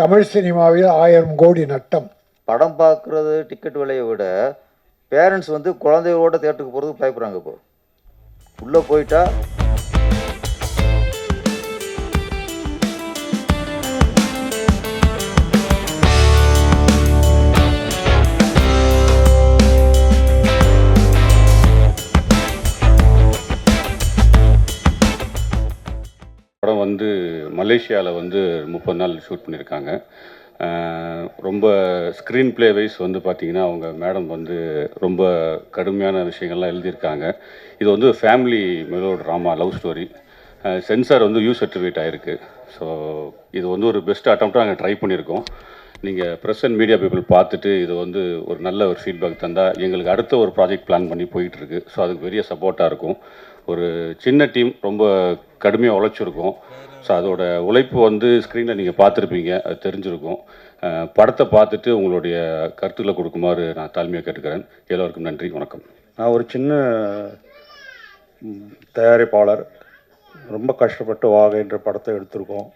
தமிழ் சினிமாவில் 1000 கோடி நட்டம். படம் பார்க்குறது டிக்கெட் விலையை விட பேரண்ட்ஸ் வந்து குழந்தைகளோட தேட்டருக்கு போகிறதுக்கு பயப்படுறாங்க. இப்போ உள்ளே போயிட்டா படம் வந்து மலேசியாவில் வந்து 30 நாள் ஷூட் பண்ணியிருக்காங்க. ரொம்ப ஸ்க்ரீன் ப்ளே வைஸ் வந்து பார்த்திங்கன்னா அவங்க மேடம் வந்து ரொம்ப கடுமையான விஷயங்கள்லாம் எழுதியிருக்காங்க. இது வந்து family mellow drama love story. Sensor வந்து யூ சர்டிஃபிகேட் ஆகிருக்கு. ஸோ இது வந்து ஒரு பெஸ்ட் அட்டம்ப்டாக நாங்கள் ட்ரை பண்ணியிருக்கோம். நீங்கள் ப்ரெஸ் அண்ட் மீடியா பீப்புள் பார்த்துட்டு இது வந்து ஒரு நல்ல ஒரு ஃபீட்பேக் தந்தால் எங்களுக்கு அடுத்த ஒரு ப்ராஜெக்ட் பிளான் பண்ணி போயிட்டுருக்கு. ஸோ அதுக்கு பெரிய சப்போர்ட்டாக இருக்கும். ஒரு சின்ன டீம் ரொம்ப கடுமையாக உழைச்சிருக்கோம். ஸோ அதோட உழைப்பு வந்து ஸ்க்ரீனில் நீங்கள் பார்த்துருப்பீங்க, அது தெரிஞ்சிருக்கும். படத்தை பார்த்துட்டு உங்களுடைய கருத்துக்களை கொடுக்குமாறு நான் தாழ்மையாக கேட்டுக்கிறேன். எல்லோருக்கும் நன்றி, வணக்கம். நான் ஒரு சின்ன தயாரிப்பாளர். ரொம்ப கஷ்டப்பட்டு வாகைன்ற படத்தை எடுத்திருக்கோம்.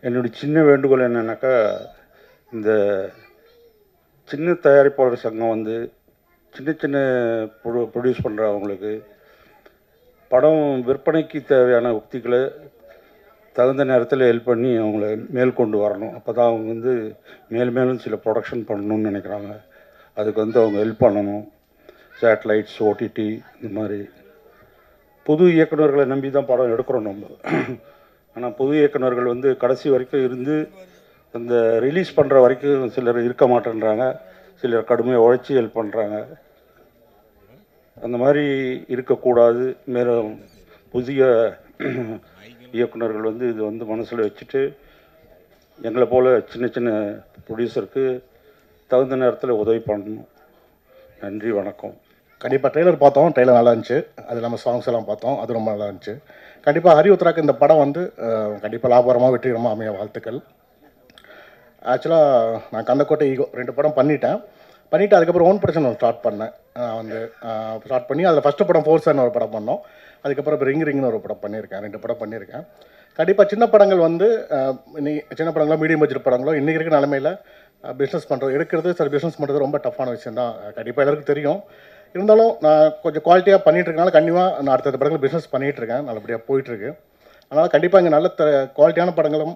என்னுடைய சின்ன வேண்டுகோள் என்னென்னாக்கா, இந்த சின்ன தயாரிப்பாளர் சங்கம் வந்து சின்ன சின்ன ப்ரொடியூஸ் பண்ணுறவங்களுக்கு படம் விற்பனைக்கு தேவையான உக்திகளை தகுந்த நேரத்தில் ஹெல்ப் பண்ணி அவங்கள மேல் கொண்டு வரணும். அப்போ தான் அவங்க வந்து மேலும் சில ப்ரொடக்ஷன் பண்ணணும்னு நினைக்கிறாங்க. அதுக்கு வந்து அவங்க ஹெல்ப் பண்ணணும். சேட்டலைட்ஸ், ஓடிடி, இந்த மாதிரி புது இயக்குநர்களை நம்பி தான் படம் எடுக்கிறோம் நம்ம. ஆனால் புது இயக்குநர்கள் வந்து கடைசி வரைக்கும் இருந்து அந்த ரிலீஸ் பண்ணுற வரைக்கும் சிலர் இருக்க மாட்டேன்றாங்க, சிலர் கடுமையாக உழைச்சி ஹெல்ப் பண்ணுறாங்க. அந்த மாதிரி இருக்கக்கூடாது. மேலும் புதிய இயக்குநர்கள் வந்து இது வந்து மனசில் வச்சுட்டு எங்களை போல் சின்ன சின்ன ப்ரொடியூசருக்கு தகுந்த நேரத்தில் உதவி பண்ணணும். நன்றி, வணக்கம். கண்டிப்பாக ட்ரெய்லர் பார்த்தோம். ட்ரெய்லர் நல்லா இருந்துச்சு. அது நம்ம சாங்ஸ் எல்லாம் பார்த்தோம், அது ரொம்ப நல்லா இருந்துச்சு. கண்டிப்பாக ஹரி உத்ராக்கு இந்த படம் வந்து கண்டிப்பாக லாபகரமாக வெற்றிகரமாக அமைய வாழ்த்துக்கள். ஆக்சுவலாக நான் கந்தக்கோட்டை ஈகோ 2 படம் பண்ணிவிட்டு அதுக்கப்புறம் ஓன் ப்ரொடக்ஷன் ஸ்டார்ட் பண்ணேன். வந்து ஸ்டார்ட் பண்ணி அதில் ஃபஸ்ட்டு படம் ஃபோர்ஸ்னு ஒரு படம் பண்ணோம். அதுக்கப்புறம் இப்போ ரிங்னு ஒரு படம் பண்ணியிருக்கேன். 2 படம் பண்ணியிருக்கேன். கண்டிப்பாக சின்ன படங்கள் வந்து சின்ன படங்களோ மீடியம் பட்ஜெட் படங்களோ இன்றைக்கி இருக்கிற நிலமையில் பிஸ்னஸ் பண்ணுறது எடுக்கிறது சில பிஸ்னஸ் பண்ணுறது ரொம்ப டஃப்பான விஷயம் தான். கண்டிப்பாக எல்லாருக்கும் தெரியும். இருந்தாலும் நான் கொஞ்சம் குவாலிட்டியாக பண்ணிகிட்ருக்கனால கண்டிப்பாக நான் அடுத்த படங்கள் பிஸ்னஸ் பண்ணிகிட்ருக்கேன். நல்லபடியாக போயிட்டுருக்கு. அதனால் கண்டிப்பாக இங்கே நல்ல குவாலிட்டியான படங்களும்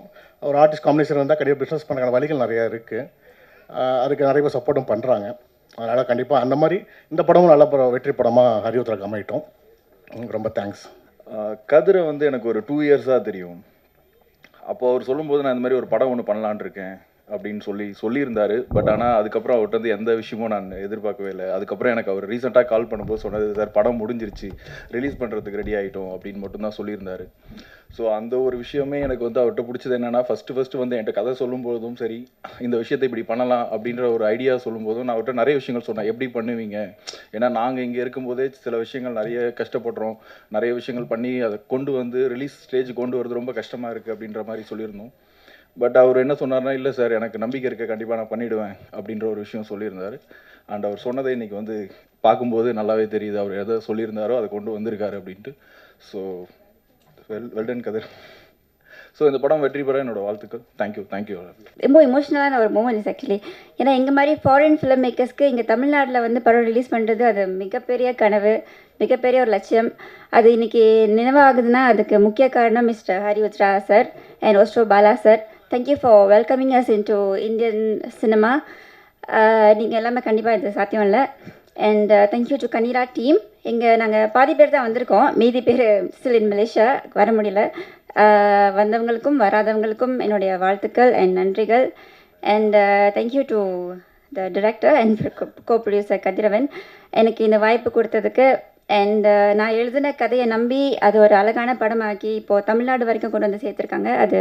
ஒரு ஆர்டிஸ்ட் காம்பினேஷன் இருந்தால் கண்டிப்பாக பிஸ்னஸ் பண்ணுற வழிகள் நிறையா இருக்குது. அதுக்கு நிறைய பேர் சப்போர்ட்டும் பண்ணுறாங்க. அதனால் கண்டிப்பாக அந்த மாதிரி இந்த படமும் நல்ல வெற்றி படமாக ஹரி உத்ராக்கு அமையட்டும். ரொம்ப தேங்க்ஸ். கதிரை வந்து எனக்கு ஒரு 2 இயர்ஸாக தெரியும். அப்போது அவர் சொல்லும்போது நான் இந்த மாதிரி ஒரு படம் ஒன்று பண்ணலான் இருக்கேன் அப்படின்னு சொல்லியிருந்தார். பட் ஆனால் அதுக்கப்புறம் அவர்கிட்ட வந்து எந்த விஷயமும் நான் எதிர்பார்க்கவே இல்லை. அதுக்கப்புறம் எனக்கு அவர் ரீசெண்டாக கால் பண்ணும்போது சொன்னது, சார் படம் முடிஞ்சிருச்சு, ரிலீஸ் பண்ணுறதுக்கு ரெடி ஆகிட்டோம் அப்படின்னு மட்டும்தான் சொல்லியிருந்தார். ஸோ அந்த ஒரு விஷயமே எனக்கு வந்து அவர்கிட்ட பிடிச்சது என்னென்னா, ஃபஸ்ட்டு வந்து என்கிட்ட கதை சொல்லும்போதும் சரி, இந்த விஷயத்தை இப்படி பண்ணலாம் அப்படின்ற ஒரு ஐடியா சொல்லும்போதும் நான் அவர்கிட்ட நிறைய விஷயங்கள் சொன்னேன். எப்படி பண்ணுவீங்க, ஏன்னா நாங்கள் இங்கே இருக்கும்போதே சில விஷயங்கள் நிறைய கஷ்டப்படுறோம், நிறைய விஷயங்கள் பண்ணி அதை கொண்டு வந்து ரிலீஸ் ஸ்டேஜ் கொண்டு வரது ரொம்ப கஷ்டமாக இருக்குது அப்படின்ற மாதிரி சொல்லியிருந்தோம். பட் அவர் என்ன சொன்னார்னா, இல்லை சார் எனக்கு நம்பிக்கை இருக்க, கண்டிப்பாக நான் பண்ணிவிடுவேன் அப்படின்ற ஒரு விஷயம் சொல்லியிருந்தார். அண்ட் அவர் சொன்னதை இன்றைக்கி வந்து பார்க்கும்போது நல்லாவே தெரியுது அவர் எதை சொல்லியிருந்தாரோ அதை கொண்டு வந்திருக்காரு அப்படின்ட்டு. ஸோ வெல்டன் கதிர். ஸோ இந்த படம் வெற்றி பெற என்னோடய வாழ்த்துக்கள். தேங்க்யூ. ரொம்ப இமோஷ்னலான ஒரு மூமெண்ட் ஆக்சுவலி. ஏன்னா எங்கள் மாதிரி ஃபாரின் ஃபிலிம் மேக்கர்ஸ்க்கு இங்கே தமிழ்நாட்டில் வந்து படம் ரிலீஸ் பண்ணுறது அது மிகப்பெரிய கனவு, மிகப்பெரிய ஒரு லட்சியம். அது இன்றைக்கி நினைவாகுதுன்னா அதுக்கு முக்கிய காரணம் mister Hari Uthra sir and ஓஸ்டோ Bala sir. Thank you for welcoming us in to Indian cinema. நீங்கள் எல்லாமே கண்டிப்பாக இது சாத்தியம் இல்லை. And thank you to Kanneera team. நாங்கள் பாதி பேர் தான் வந்திருக்கோம், மீதி பேர் ஸ்டில் இன் மலேசியா, வர முடியல. வந்தவங்களுக்கும் வராதவங்களுக்கும் என்னுடைய வாழ்த்துக்கள் அண்ட் நன்றிகள். And thank you to the director and co producer Kathiravan எனக்கு இந்த வாய்ப்பு கொடுத்ததுக்கு. அண்ட் நான் எழுதின கதையை நம்பி அது ஒரு அழகான படமாக்கி இப்போது தமிழ்நாடு வரைக்கும் கொண்டு வந்து சேர்த்துருக்காங்க. அது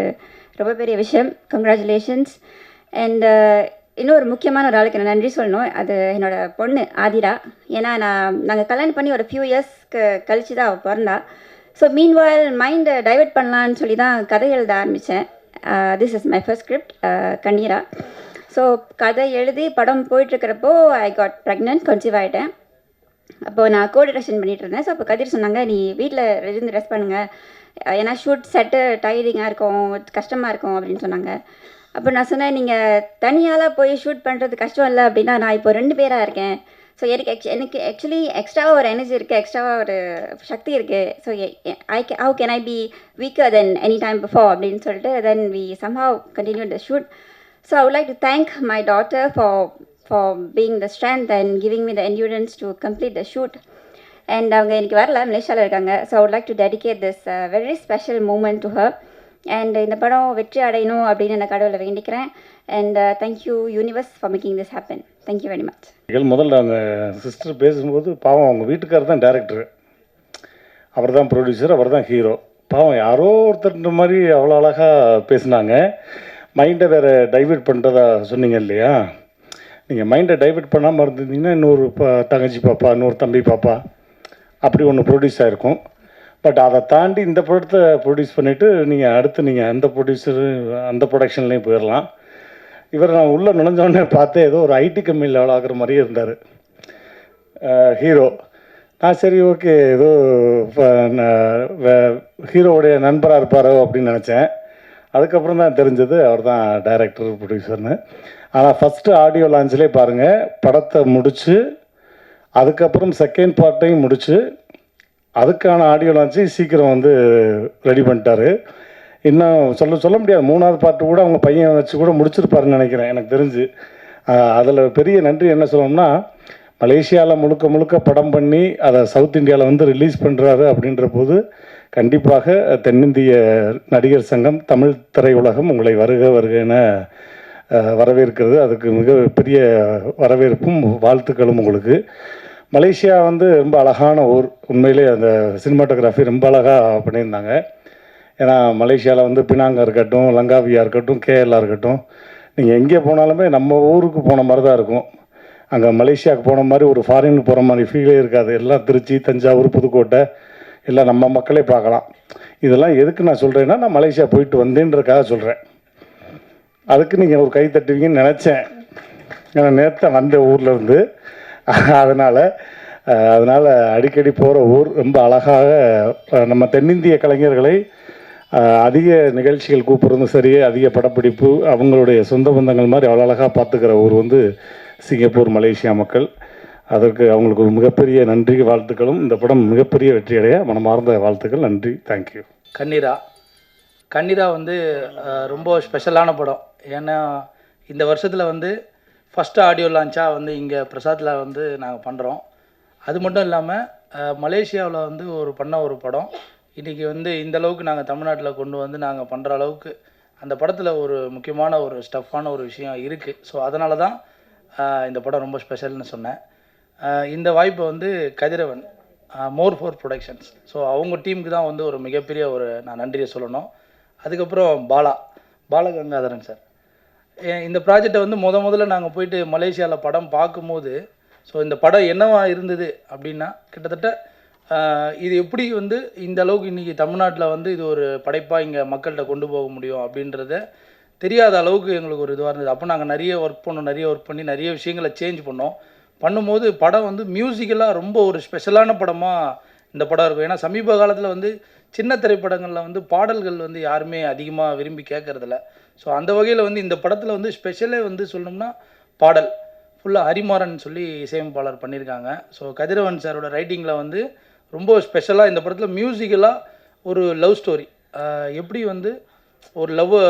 ரொம்ப பெரிய விஷயம். கங்க்ராச்சுலேஷன்ஸ். அண்ட் இன்னொரு முக்கியமான ஒரு ஆளுக்கு நான் நன்றி சொல்லணும். அது என்னோடய பொண்ணு ஆதிரா. ஏன்னா நாங்கள் கல்யாணம் பண்ணி ஒரு ஃபியூ இயர்ஸ்க்கு கழித்து தான் அவள் பிறந்தா. ஸோ மீன்வால் மைண்டை டைவெர்ட் பண்ணலான்னு சொல்லி தான் கதை எழுத ஆரம்பித்தேன். This is my first script Kanneera. So கதை எழுதி படம் போயிட்டுருக்கிறப்போ ஐ காட் ப்ரெக்னென்ட், கன்சீவ் ஆகிட்டேன். அப்போது நான் கோ டிரெக்ஷன் பண்ணிகிட்டு இருந்தேன். ஸோ அப்போ கதிர் சொன்னாங்க, நீ வீட்டில் இருந்து ரெஸ்ட் பண்ணுங்கள், ஏன்னா ஷூட் செட்டு டயரிங்காக இருக்கும், கஷ்டமாக இருக்கும் அப்படின்னு சொன்னாங்க. அப்போ நான் சொன்னேன், நீங்கள் தனியாலாம் போய் ஷூட் பண்ணுறது கஷ்டம் இல்லை அப்படின்னா, நான் இப்போ 2 பேராக இருக்கேன். ஸோ எனக்கு ஆக்சுவலி எக்ஸ்ட்ராவாக ஒரு எனர்ஜி இருக்குது, எக்ஸ்ட்ராவாக ஒரு சக்தி இருக்குது. So how can I be weaker than any time before அப்படின்னு சொல்லிட்டு then we somehow continued the shoot. So I would like to thank my daughter for being the strength and giving me the endurance to complete the shoot. And அவங்க இன்னைக்கு வரல, மலேசியாவில் இருக்காங்க. So I would like to dedicate this very special moment to her. And இந்த படம் வெற்றி அடையணும் அப்படின்னு நான் கடவுளை வேண்டிக்கிறேன். And thank you universe for making this happen. Thank you very much. முதல்ல அவங்க சிஸ்டர் பேசும்போது பாவம் அவங்க வீட்டுக்காரர் தான் டைரக்டரு, அவர் தான் ப்ரொடியூசர், அவர் தான் ஹீரோ. பாவம் யாரோ ஒருத்தர் மாதிரி அவ்வளோ அழகாக பேசுனாங்க. மைண்டை வேறு டைவெர்ட் பண்ணுறதா சொன்னீங்க இல்லையா? நீங்கள் மைண்டை டைவெர்ட் பண்ணாமல் இருந்திருந்தீங்கன்னா இன்னொரு தங்கச்சி பாப்பா, இன்னொரு தம்பி பாப்பா அப்படி ஒன்று ப்ரொடியூஸ் ஆகிருக்கும். பட் அதை தாண்டி இந்த படத்தை ப்ரொடியூஸ் பண்ணிவிட்டு நீங்கள் அடுத்து நீங்கள் அந்த ப்ரொடியூசரு அந்த ப்ரொடக்ஷன்லேயும் போயிடலாம். இவர் நான் உள்ளே நுழைஞ்சோடனே பார்த்தேன், ஏதோ ஒரு ஐடி கம்பெனியில் வேலை ஆகிற மாதிரியே இருந்தார் ஹீரோ. நான் சரி ஓகே ஏதோ ஹீரோவுடைய நண்பராக இருப்பாரோ அப்படின்னு நினச்சேன். அதுக்கப்புறம் தான் தெரிஞ்சது அவர் தான் டைரக்டர் ப்ரொடியூசர்னு. ஆனால் ஃபஸ்ட்டு ஆடியோ லான்ச்லேயே பாருங்கள், படத்தை முடித்து அதுக்கப்புறம் செகண்ட் பார்ட்டையும் முடித்து அதுக்கான ஆடியோ லான்ச்சு சீக்கிரம் வந்து ரெடி பண்ணிட்டாரு. இன்னும் சொல்ல முடியாது, 3வது பார்ட்டு கூட அவங்க பையன் வச்சு கூட முடிச்சிருப்பாருன்னு நினைக்கிறேன் எனக்கு தெரிஞ்சு. அதில் பெரிய நன்றி என்ன சொல்லணும்னா, மலேசியாவில் முழுக்க படம் பண்ணி அதை சவுத் இந்தியாவில் வந்து ரிலீஸ் பண்ணுறாரு அப்படின்ற போது கண்டிப்பாக தென்னிந்திய நடிகர் சங்கம், தமிழ் திரையுலகம் உங்களை வருக என வரவேற்கிறது. அதுக்கு மிகப்பெரிய வரவேற்பும் வாழ்த்துக்களும் உங்களுக்கு. மலேசியா வந்து ரொம்ப அழகான ஊர், உண்மையிலே அந்த சினிமாட்டோகிராஃபி ரொம்ப அழகாக பண்ணியிருந்தாங்க. ஏன்னா மலேசியாவில் வந்து பினாங்கா இருக்கட்டும், லங்காவியா இருக்கட்டும், கேஎல்லாக இருக்கட்டும், நீங்கள் எங்கே போனாலுமே நம்ம ஊருக்கு போன மாதிரி தான் இருக்கும். அங்கே மலேசியாவுக்கு போன மாதிரி ஒரு ஃபாரினுக்கு போகிற மாதிரி ஃபீலே இருக்காது. எல்லாம் திருச்சி, தஞ்சாவூர், புதுக்கோட்டை எல்லாம் நம்ம மக்களே பார்க்கலாம். இதெல்லாம் எதுக்கு நான் சொல்கிறேன்னா, நான் மலேசியா போயிட்டு வந்தேன்றதுக்காக சொல்கிறேன். அதுக்கு நீங்கள் ஒரு கை தட்டுவீங்கன்னு நினச்சேன், ஏன்னா நேற்று வந்த ஊரில் இருந்து. அதனால் அடிக்கடி போகிற ஊர். ரொம்ப அழகாக நம்ம தென்னிந்திய கலைஞர்களை அதிக நிகழ்ச்சிகள் கூப்பிட்றதும் சரி, அதிக படப்பிடிப்பு அவங்களுடைய சொந்த பந்தங்கள் மாதிரி அவ்வளோ அழகாக பார்த்துக்கிற ஊர் வந்து சிங்கப்பூர், மலேசியா மக்கள். அதற்கு அவங்களுக்கு ஒரு மிகப்பெரிய நன்றி, வாழ்த்துக்களும். இந்த படம் மிகப்பெரிய வெற்றியடைய மனமார்ந்த வாழ்த்துக்கள். நன்றி, தேங்க்யூ. கண்ணீரா வந்து ரொம்ப ஸ்பெஷலான படம். ஏன்னா இந்த வருஷத்தில் வந்து ஃபஸ்ட்டு ஆடியோ லான்ச்சாக வந்து இங்கே பிரசாத்தில் வந்து நாங்கள் பண்ணுறோம். அது மட்டும் இல்லாமல் மலேசியாவில் வந்து பண்ண ஒரு படம் இன்றைக்கி வந்து இந்தளவுக்கு நாங்கள் தமிழ்நாட்டில் கொண்டு வந்து நாங்கள் பண்ணுற அளவுக்கு அந்த படத்தில் ஒரு முக்கியமான ஒரு ஸ்டஃப்பான ஒரு விஷயம் இருக்குது. ஸோ அதனால தான் இந்த படம் ரொம்ப ஸ்பெஷல்னு சொன்னேன். இந்த வாய்ப்பை வந்து கதிரவன், மோர் ஃபோர் ப்ரொடக்ஷன்ஸ், ஸோ அவங்க டீமுக்கு தான் வந்து ஒரு மிகப்பெரிய நான் நன்றியை சொல்லணும். அதுக்கப்புறம் பாலகங்காதரன் சார், இந்த ப்ராஜெக்டை வந்து முதல்ல நாங்கள் போயிட்டு மலேசியாவில் படம் பார்க்கும்போது, ஸோ இந்த படம் என்னவா இருந்தது அப்படின்னா, கிட்டத்தட்ட இது எப்படி வந்து இந்த அளவுக்கு இன்றைக்கி தமிழ்நாட்டில் வந்து இது ஒரு படைப்பாக இங்கே மக்கள்கிட்ட கொண்டு போக முடியும் அப்படின்றத தெரியாத அளவுக்கு எங்களுக்கு ஒரு இதுவாக இருந்தது. அப்போ நாங்கள் நிறைய ஒர்க் பண்ணி நிறைய விஷயங்களை சேஞ்ச் பண்ணும்போது படம் வந்து மியூசிக்கலாக ரொம்ப ஒரு ஸ்பெஷலான படமாக இந்த படம் இருக்கும். ஏன்னா சமீப காலத்தில் வந்து சின்ன திரைப்படங்களில் வந்து பாடல்கள் வந்து யாருமே அதிகமாக விரும்பி கேட்குறதில்ல. ஸோ அந்த வகையில் வந்து இந்த படத்தில் வந்து ஸ்பெஷலே வந்து சொல்லணும்னா பாடல் ஃபுல்லாக ஹரிமாறன் சொல்லி இசையமைப்பாளர் பண்ணியிருக்காங்க. ஸோ கதிரவன் சாரோட ரைட்டிங்கில் வந்து ரொம்ப ஸ்பெஷலாக இந்த படத்தில் மியூசிக்கலாக ஒரு லவ் ஸ்டோரி எப்படி வந்து ஒரு லவ்வை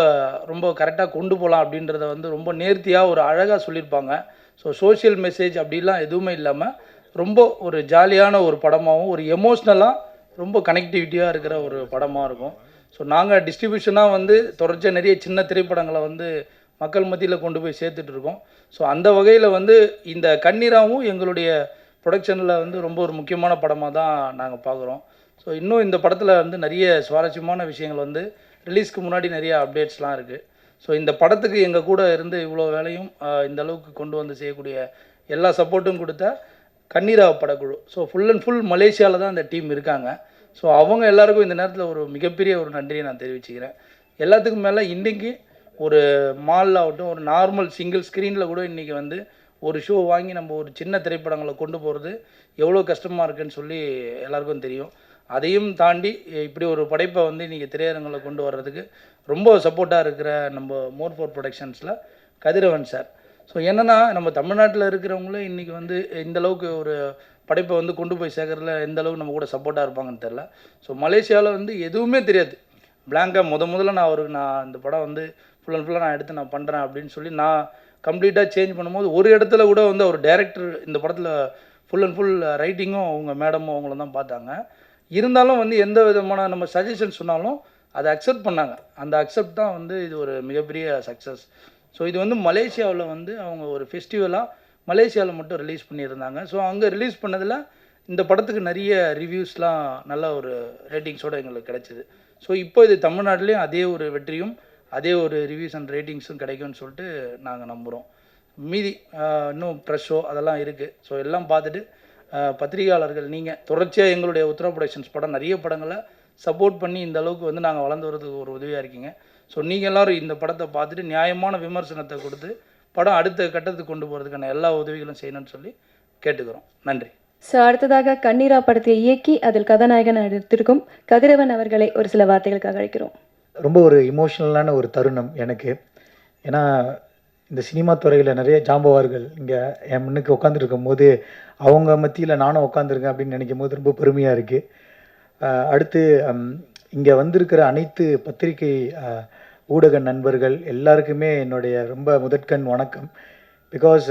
ரொம்ப கரெக்டாக கொண்டு போகலாம் அப்படின்றத வந்து ரொம்ப நேர்த்தியாக ஒரு அழகாக சொல்லியிருப்பாங்க. ஸோ சோஷியல் மெசேஜ் அப்படிலாம் எதுவுமே இல்லாமல் ரொம்ப ஒரு ஜாலியான ஒரு படமாகவும் ஒரு எமோஷ்னலாக ரொம்ப கனெக்டிவிட்டியாக இருக்கிற ஒரு படமாக இருக்கும். ஸோ நாங்கள் டிஸ்ட்ரிபியூஷனாக வந்து தொடர்ச்சியாக நிறைய சின்ன திரைப்படங்களை வந்து மக்கள் மத்தியில் கொண்டு போய் சேர்த்துட்ருக்கோம். ஸோ அந்த வகையில் வந்து இந்த கண்ணீராவும் எங்களுடைய ப்ரொடக்ஷனில் வந்து ரொம்ப ஒரு முக்கியமான படமாக தான் நாங்கள் பார்க்குறோம். ஸோ இன்னும் இந்த படத்தில் வந்து நிறைய சுவாரஸ்யமான விஷயங்கள் வந்து ரிலீஸ்க்கு முன்னாடி நிறைய அப்டேட்ஸ்லாம் இருக்குது. ஸோ இந்த படத்துக்கு எங்கள் கூட இருந்து இவ்வளோ வேலையும் இந்த அளவுக்கு கொண்டு வந்து செய்யக்கூடிய எல்லா சப்போர்ட்டும் கொடுத்த கண்ணீரா படக்குழு, ஸோ ஃபுல் அண்ட் ஃபுல் மலேசியாவில் தான் இந்த டீம் இருக்காங்க. ஸோ அவங்க எல்லாருக்கும் இந்த நேரத்தில் ஒரு மிகப்பெரிய ஒரு நன்றியை நான் தெரிவிச்சுக்கிறேன். எல்லாத்துக்கும் மேலே இன்றைக்கி ஒரு மாலில் ஆகட்டும், ஒரு நார்மல் சிங்கிள் ஸ்க்ரீனில் கூட இன்றைக்கி வந்து ஒரு ஷோ வாங்கி நம்ம ஒரு சின்ன திரைப்படங்களை கொண்டு போகிறது எவ்வளோ கஷ்டமாக இருக்குதுன்னு சொல்லி எல்லாருக்கும் தெரியும். அதையும் தாண்டி இப்படி ஒரு படைப்பை வந்து இன்றைக்கி திரையரங்கில் கொண்டு வர்றதுக்கு ரொம்ப சப்போர்ட்டாக இருக்கிற நம்ம மோர் ஃபோர் ப்ரொடக்ஷன்ஸில் கதிரவன் சார். ஸோ என்னென்னா நம்ம தமிழ்நாட்டில் இருக்கிறவங்களும் இன்றைக்கி வந்து இந்தளவுக்கு ஒரு படைப்பை வந்து கொண்டு போய் சேர்க்கறதுல எந்த அளவுக்கு நம்ம கூட சப்போர்ட்டாக இருப்பாங்கன்னு தெரில. ஸோ மலேசியாவில் வந்து எதுவுமே தெரியாது, பிளாங்காக முதல்ல நான் இந்த படம் வந்து ஃபுல் அண்ட் ஃபுல்லாக நான் எடுத்து நான் பண்ணுறேன் அப்படின்னு சொல்லி நான் கம்ப்ளீட்டாக சேஞ்ச் பண்ணும்போது ஒரு இடத்துல கூட வந்து அவர் டைரக்டர் இந்த படத்தில் ஃபுல் அண்ட் ஃபுல் ரைட்டிங்கும் அவங்க மேடமும் அவங்கள தான் பார்த்தாங்க. இருந்தாலும் வந்து எந்த விதமான நம்ம சஜஷன் சொன்னாலும் அதை அக்செப்ட் பண்ணாங்க. அந்த அக்செப்ட் தான் வந்து இது ஒரு மிகப்பெரிய சக்ஸஸ். ஸோ இது வந்து மலேசியாவில் வந்து அவங்க ஒரு ஃபெஸ்டிவலாக மலேசியாவில் மட்டும் ரிலீஸ் பண்ணியிருந்தாங்க. ஸோ அங்கே ரிலீஸ் பண்ணதில் இந்த படத்துக்கு நிறைய ரிவ்யூஸ்லாம் நல்ல ஒரு ரேட்டிங்ஸோடு எங்களுக்கு கிடைச்சிது. ஸோ இப்போ இது தமிழ்நாட்டிலையும் அதே ஒரு வெற்றியும் அதே ஒரு ரிவ்யூஸ் அண்ட் ரேட்டிங்ஸும் கிடைக்கும்னு சொல்லிட்டு நாங்கள் நம்புகிறோம். மீதி இன்னும் ப்ரெஸ் ஷோ அதெல்லாம் இருக்குது. ஸோ எல்லாம் பார்த்துட்டு பத்திரிகையாளர்கள் நீங்கள் தொடர்ச்சியாக எங்களுடைய உத்தரா ப்ரொடக்ஷன்ஸ் படம் நிறைய படங்களை சப்போர்ட் பண்ணி இந்த அளவுக்கு வந்து நாங்கள் வளர்ந்து வரதுக்கு ஒரு உதவியாக இருக்கீங்க. ஸோ நீங்கள் எல்லோரும் இந்த படத்தை பார்த்துட்டு நியாயமான விமர்சனத்தை கொடுத்து படம் அடுத்த கட்டத்துக்கு கொண்டு போகிறதுக்கான எல்லா உதவிகளும் செய்யணும்னு சொல்லி கேட்டுக்கிறோம். நன்றி. ஸோ அடுத்ததாக கண்ணீரா படத்தை இயக்கி அதில் கதாநாயகன் எடுத்திருக்கும் கதிரவன் அவர்களை ஒரு சில வார்த்தைகளுக்காக அழைக்கிறோம். ரொம்ப ஒரு இமோஷ்னலான ஒரு தருணம் எனக்கு. ஏன்னா இந்த சினிமா துறையில் நிறைய ஜாம்பவார்கள் இங்கே என் முன்னுக்கு உட்காந்துருக்கும் போது அவங்க மத்தியில் நானும் உட்காந்துருக்கேன் அப்படின்னு நினைக்கும் போது ரொம்ப பெருமையாக இருக்குது. அடுத்து இங்கே வந்திருக்கிற அனைத்து பத்திரிகை ஊடக நண்பர்கள் எல்லாருக்குமே என்னுடைய ரொம்ப முதற்கண் வணக்கம். பிகாஸ்